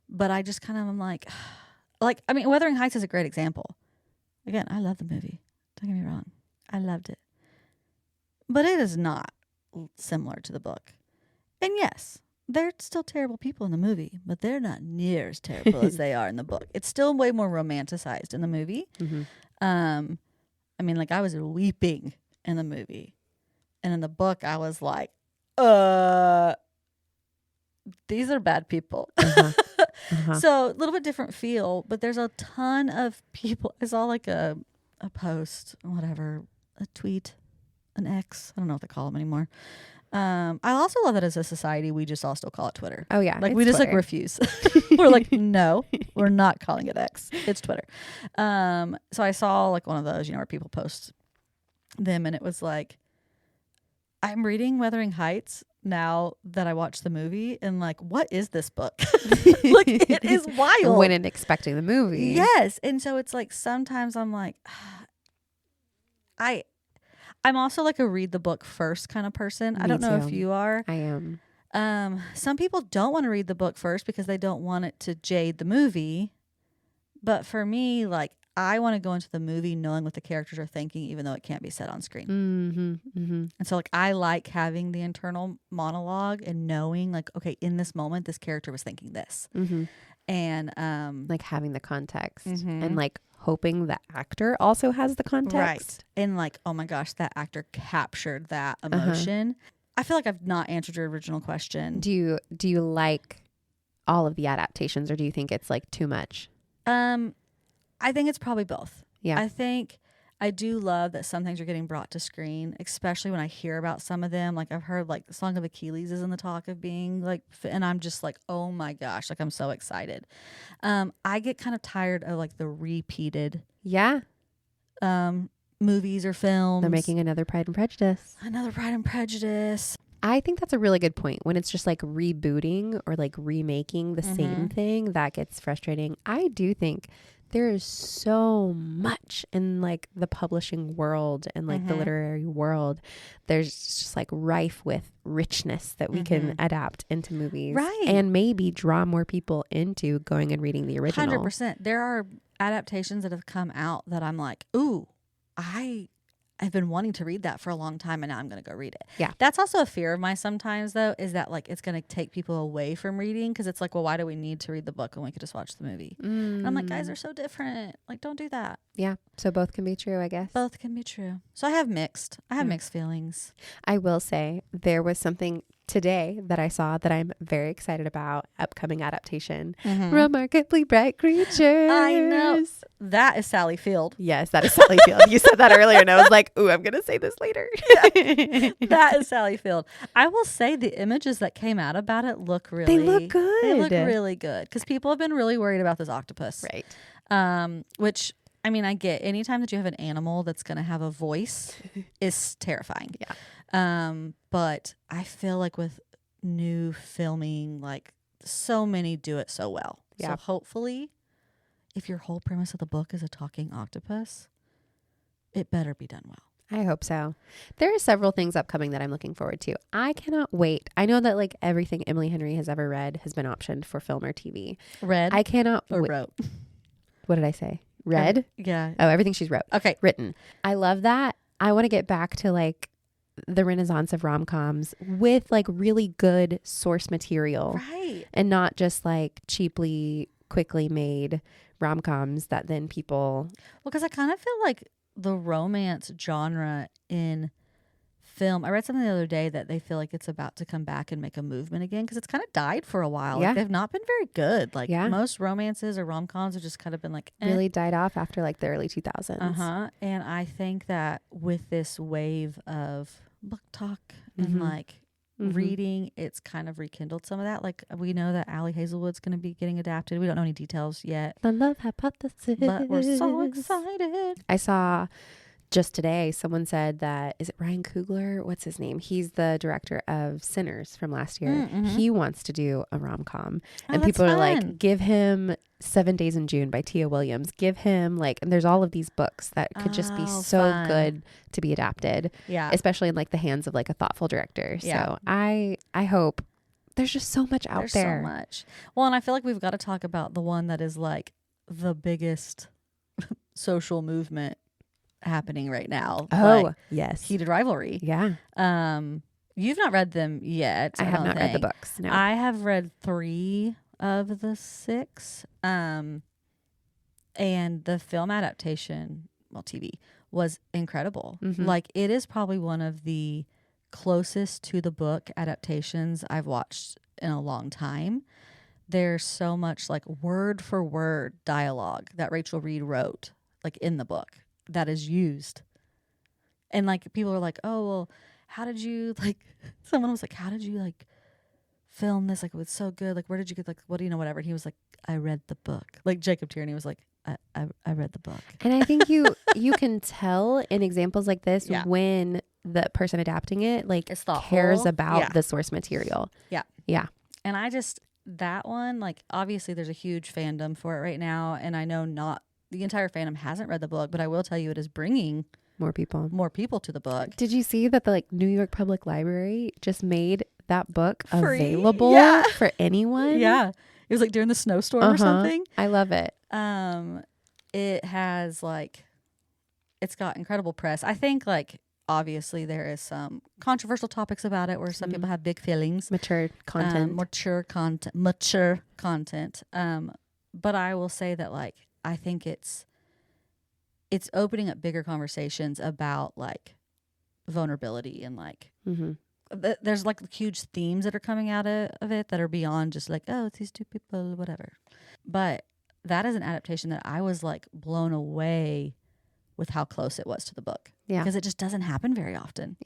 but I just kind of am like, I mean, Wuthering Heights is a great example. Again, I love the movie. Don't get me wrong. I loved it. But it is not similar to the book. And yes, they're still terrible people in the movie, but they're not near as terrible as they are in the book. It's still way more romanticized in the movie. I mean, like, I was weeping in the movie. And in the book, I was like, these are bad people. So a little bit different feel, but there's a ton of people. I saw like a post, whatever, a tweet, an X. I don't know what they call them anymore. I also love that as a society, we just all still call it Twitter.
Oh yeah.
Like we just Twitter. Like refuse. We're like, no, we're not calling it X. It's Twitter. So I saw like one of those, where people post them, and it was like, I'm reading Wuthering Heights now that I watched the movie, and like, what is this book? Like, it is wild.
When and expecting the movie.
Yes. And so it's like, sometimes I'm like, I'm also like a read the book first kind of person. I don't know if you are.
I am.
Some people don't want to read the book first because they don't want it to jade the movie. But for me, like, I want to go into the movie knowing what the characters are thinking, even though it can't be said on screen. And so like, I like having the internal monologue and knowing like, okay, in this moment, this character was thinking this. And
like having the context and like hoping the actor also has the context.
Right. And like, oh my gosh, that actor captured that emotion. I feel like I've not answered your original question.
Do you like all of the adaptations, or do you think it's like too much?
I think it's probably both.
Yeah.
I think I do love that some things are getting brought to screen, especially when I hear about some of them. Like, I've heard like the Song of Achilles is in the talk of being like, and I'm just like, oh my gosh, like, I'm so excited. I get kind of tired of like the repeated movies or films.
They're making another Pride and Prejudice.
Another Pride and Prejudice.
I think that's a really good point. When it's just like rebooting or like remaking the same thing, that gets frustrating. I do think there is so much in like the publishing world and like the literary world. There's just like rife with richness that we can adapt into movies.
Right.
And maybe draw more people into going and reading the original.
100%. There are adaptations that have come out that I'm like, ooh, I've been wanting to read that for a long time, and now I'm going to go read it.
Yeah.
That's also a fear of mine sometimes, though, is that like it's going to take people away from reading, because it's like, well, why do we need to read the book when we could just watch the movie? And I'm like, guys are so different. Like, don't do that.
Yeah. So both can be true, I guess.
Both can be true. So I have mixed feelings.
I will say there was something today that I saw that I'm very excited about. Upcoming adaptation. Remarkably Bright Creatures.
I know. That is Sally Field.
Yes, that is Sally Field. You said that earlier, and I was like, ooh, I'm going to say this later.
That is Sally Field. I will say the images that came out about it look really...
They look good.
They look really good, because people have been really worried about this octopus.
Right.
Which, I mean, I get anytime that you have an animal that's going to have a voice is terrifying.
Yeah.
But I feel like with new filming, like, so many do it so well.
Yeah.
So hopefully, if your whole premise of the book is a talking octopus, it better be done well.
I hope so. There are several things upcoming that I'm looking forward to. I cannot wait. I know that like everything Emily Henry has ever read has been optioned for film or TV.
Read?
I cannot
wrote.
What did I say? Read?
Yeah.
Oh, everything she's wrote.
Okay.
Written. I love that. I want to get back to like the renaissance of rom-coms with like really good source material.
Right.
And not just like cheaply, quickly made rom-coms that then people...
Well, because I kind of feel like the romance genre in film, I read something the other day that they feel like it's about to come back and make a movement again because it's kind of died for a while.
Yeah.
Like, they've not been very good. Like,
Yeah.
most romances or rom-coms have just kind of been like...
really died off after like the early 2000s.
And I think that with this wave of book talk and like reading, it's kind of rekindled some of that. Like, we know that Allie Hazelwood's going to be getting adapted. We don't know any details yet.
The Love Hypothesis.
But we're so excited.
I saw just today someone said that, is it Ryan Coogler? What's his name? He's the director of Sinners from last year. He wants to do a rom-com. And people are like, give him 7 Days in June by Tia Williams. Give him like, and there's all of these books that could just be so good to be adapted.
Yeah.
Especially in like the hands of like a thoughtful director. Yeah. So I hope there's just so much out there.
So much. Well, and I feel like we've got to talk about the one that is like the biggest social movement happening right now.
Oh, yes.
Heated Rivalry.
Yeah.
You've not read them yet.
I have not read the books. No.
I have read 3 of the 6. And the film adaptation, well, TV, was incredible. Like, it is probably one of the closest to the book adaptations I've watched in a long time. There's so much like word for word dialogue that Rachel Reid wrote, like in the book, that is used. And like, people are like, oh, well, how did you like, someone was like, how did you like film this? Like, it was so good. Like, where did you get, like, what do you know, whatever. And he was like, I read the book. Like, Jacob Tierney was like, I read the book.
And I think you can tell in examples like this when the person adapting it like cares about the source material. Yeah. Yeah.
And I just, that one, like, obviously there's a huge fandom for it right now. And I know not the entire fandom hasn't read the book, but I will tell you it is bringing more people to the book.
Did you see that the like New York Public Library just made that book available for anyone?
Yeah. It was like during the snowstorm or something.
I love it.
It has like, it's got incredible press. I think like, obviously there is some controversial topics about it where some people have big feelings.
Mature content.
But I will say that like, I think it's opening up bigger conversations about like vulnerability and like there's like huge themes that are coming out of it that are beyond just like, oh, it's these two people, whatever. But that is an adaptation that I was like blown away with how close it was to the book. Yeah. Because it just doesn't happen very often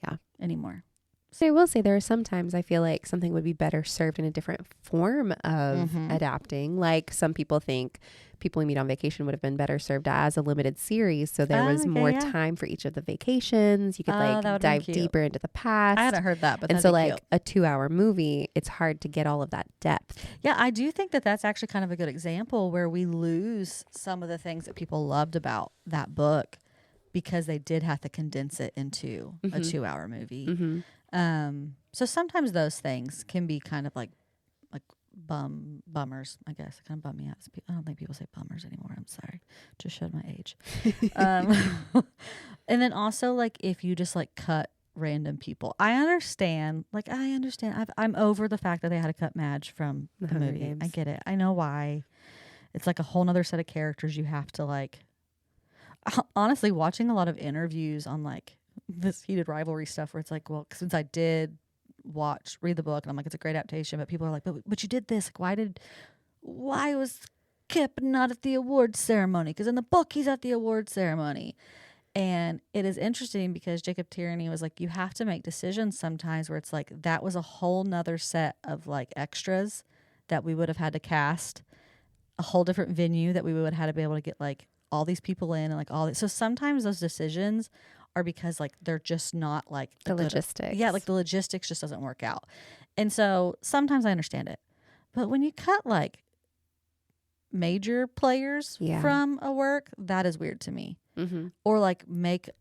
anymore.
So I will say there are sometimes I feel like something would be better served in a different form of adapting. Like some people think People We Meet on Vacation would have been better served as a limited series. So there was more time for each of the vacations. You could like dive deeper into the past.
I hadn't heard that, but
and so like a 2-hour movie, it's hard to get all of that depth.
Yeah, I do think that that's actually kind of a good example where we lose some of the things that people loved about that book because they did have to condense it into a 2-hour movie. So sometimes those things can be kind of like bummers, I guess. It kind of bum me out. I don't think people say bummers anymore. I'm sorry. Just showed my age. And then also like if you just like cut random people, I understand. I'm over the fact that they had to cut Madge from the movie. Games. I get it. I know why. It's like a whole nother set of characters you have to like. Honestly, watching a lot of interviews on like this Heated Rivalry stuff where it's like, well, since I did read the book and I'm like, it's a great adaptation, but people are like, but you did this, like, why was Kip not at the awards ceremony? Because in the book he's at the awards ceremony. And it is interesting because Jacob Tierney was like, you have to make decisions sometimes where it's like that was a whole nother set of like extras that we would have had to cast, a whole different venue that we would have had to be able to get like all these people in and like all this. So sometimes those decisions are because like they're just not like
the logistics.
Yeah, like the logistics just doesn't work out. And so sometimes I understand it. But when you cut like major players from a work, that is weird to me. Or like make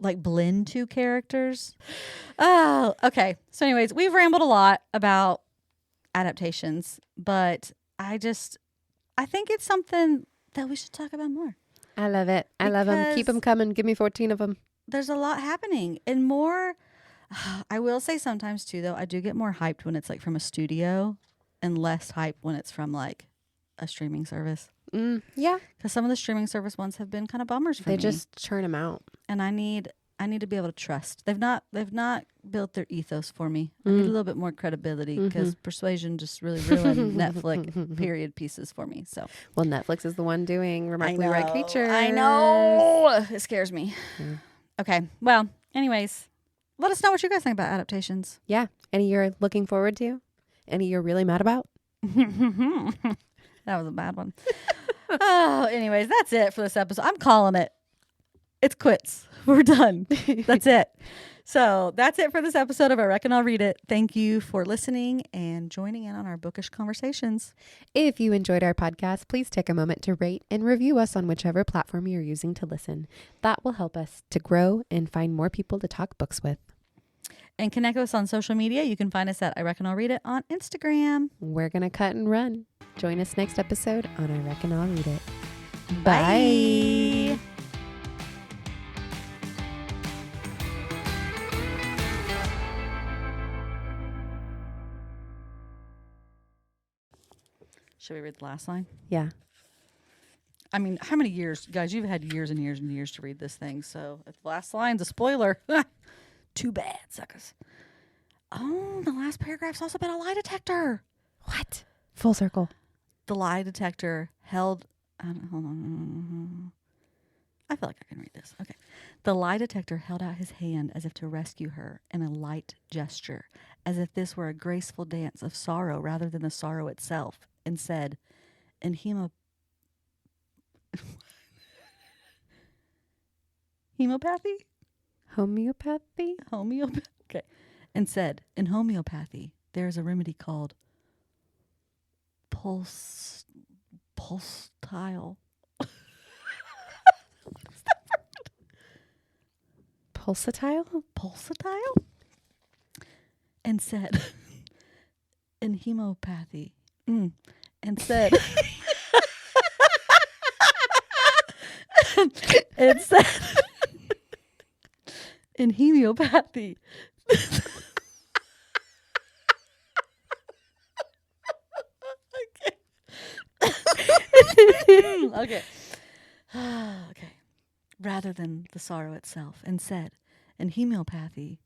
like blend two characters. Oh, okay. So anyways, we've rambled a lot about adaptations, but I think it's something that we should talk about more.
I love it. I love them. Keep them coming. Give me 14 of them.
There's a lot happening and more. I will say sometimes too, though, I do get more hyped when it's like from a studio and less hype when it's from like a streaming service.
Yeah.
Because some of the streaming service ones have been kind of bummers for me.
They just churn them out.
And I need to be able to trust. They've not built their ethos for me. I need a little bit more credibility because Persuasion just really ruined Netflix period pieces for me. So
well, Netflix is the one doing Remarkably Rare Creatures.
I know. It scares me. Yeah. Okay. Well, anyways, let us know what you guys think about adaptations.
Yeah. Any you're looking forward to? Any you're really mad about?
That was a bad one. Oh, anyways, that's it for this episode. I'm calling it. It's quits. We're done. That's it. So that's it for this episode of I Reckon I'll Read It. Thank you for listening and joining in on our bookish conversations.
If you enjoyed our podcast, please take a moment to rate and review us on whichever platform you're using to listen. That will help us to grow and find more people to talk books with.
And connect with us on social media. You can find us at I Reckon I'll Read It on Instagram.
We're going to cut and run. Join us next episode on I Reckon I'll Read It.
Bye. Should we read the last line?
Yeah.
I mean, how many years? Guys, you've had years and years and years to read this thing. So if the last line's a spoiler, too bad, suckers. Oh, the last paragraph's also about a lie detector.
What? Full circle.
The lie detector held... hold on. I feel like I can read this. Okay. The lie detector held out his hand as if to rescue her in a light gesture, as if this were a graceful dance of sorrow rather than the sorrow itself, and said, in homeopathy?
Homeopathy?
Okay. And said, in homeopathy, there is a remedy called pulsatile.
Pulsatile?
Pulsatile? And said, in homeopathy, and said, and said, in homeopathy. Okay. Okay. Rather than the sorrow itself, and said, in homeopathy,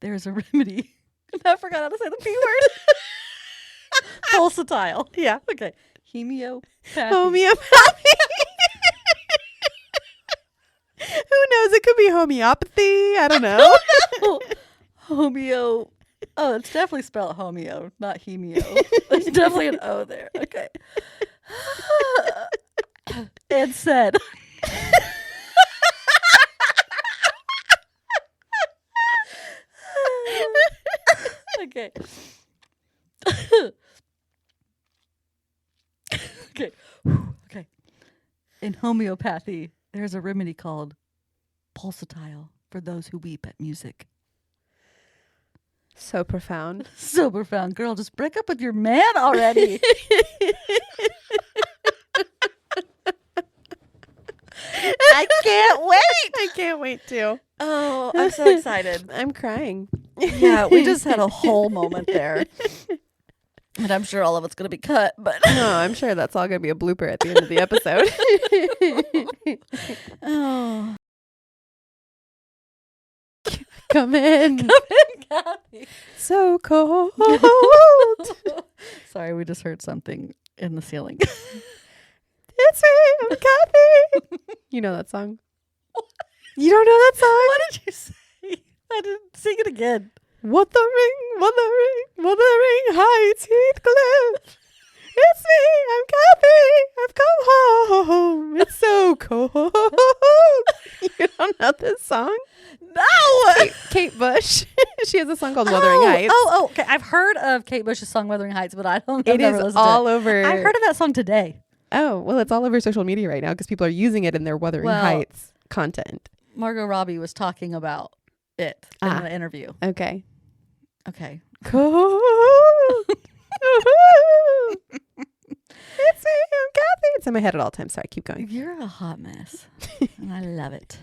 there is a remedy. I forgot how to say the P word. Pulsatile.
Yeah.
Okay. Homeopathy.
Homeopathy. Who knows? It could be homeopathy. I don't know.
Homeo. Oh, it's definitely spelled homeo, not hemio. There's definitely an O there. Okay. And said. Okay. Okay. Okay. In homeopathy, there's a remedy called pulsatile for those who weep at music.
So profound.
So profound. Girl, just break up with your man already. I can't wait.
I can't wait to.
Oh, I'm so excited.
I'm crying.
Yeah, we just had a whole moment there. And I'm sure all of it's going to be cut, but
no, I'm sure that's all going to be a blooper at the end of the episode.
Oh.
Come in,
Kathy.
So cold.
Sorry, we just heard something in the ceiling.
It's me, I'm Kathy. You know that song? You don't know that song?
What did you say? I didn't sing it again.
Wuthering Heights, Heathcliff. It's me, I'm Kathy. I've come home. It's so cold. You don't know this song?
No.
Kate Bush. She has a song called Wuthering Heights.
Oh, okay. I've heard of Kate Bush's song Wuthering Heights, but I don't know.
It is all over.
I heard of that song today.
Oh, well, it's all over social media right now because people are using it in their Wuthering Heights content. Margot
Robbie was talking about it in an interview.
Okay.
Okay.
Cold. It's me, I'm Kathy. It's in my head at all times. Sorry, keep going.
You're a hot mess. And I love it.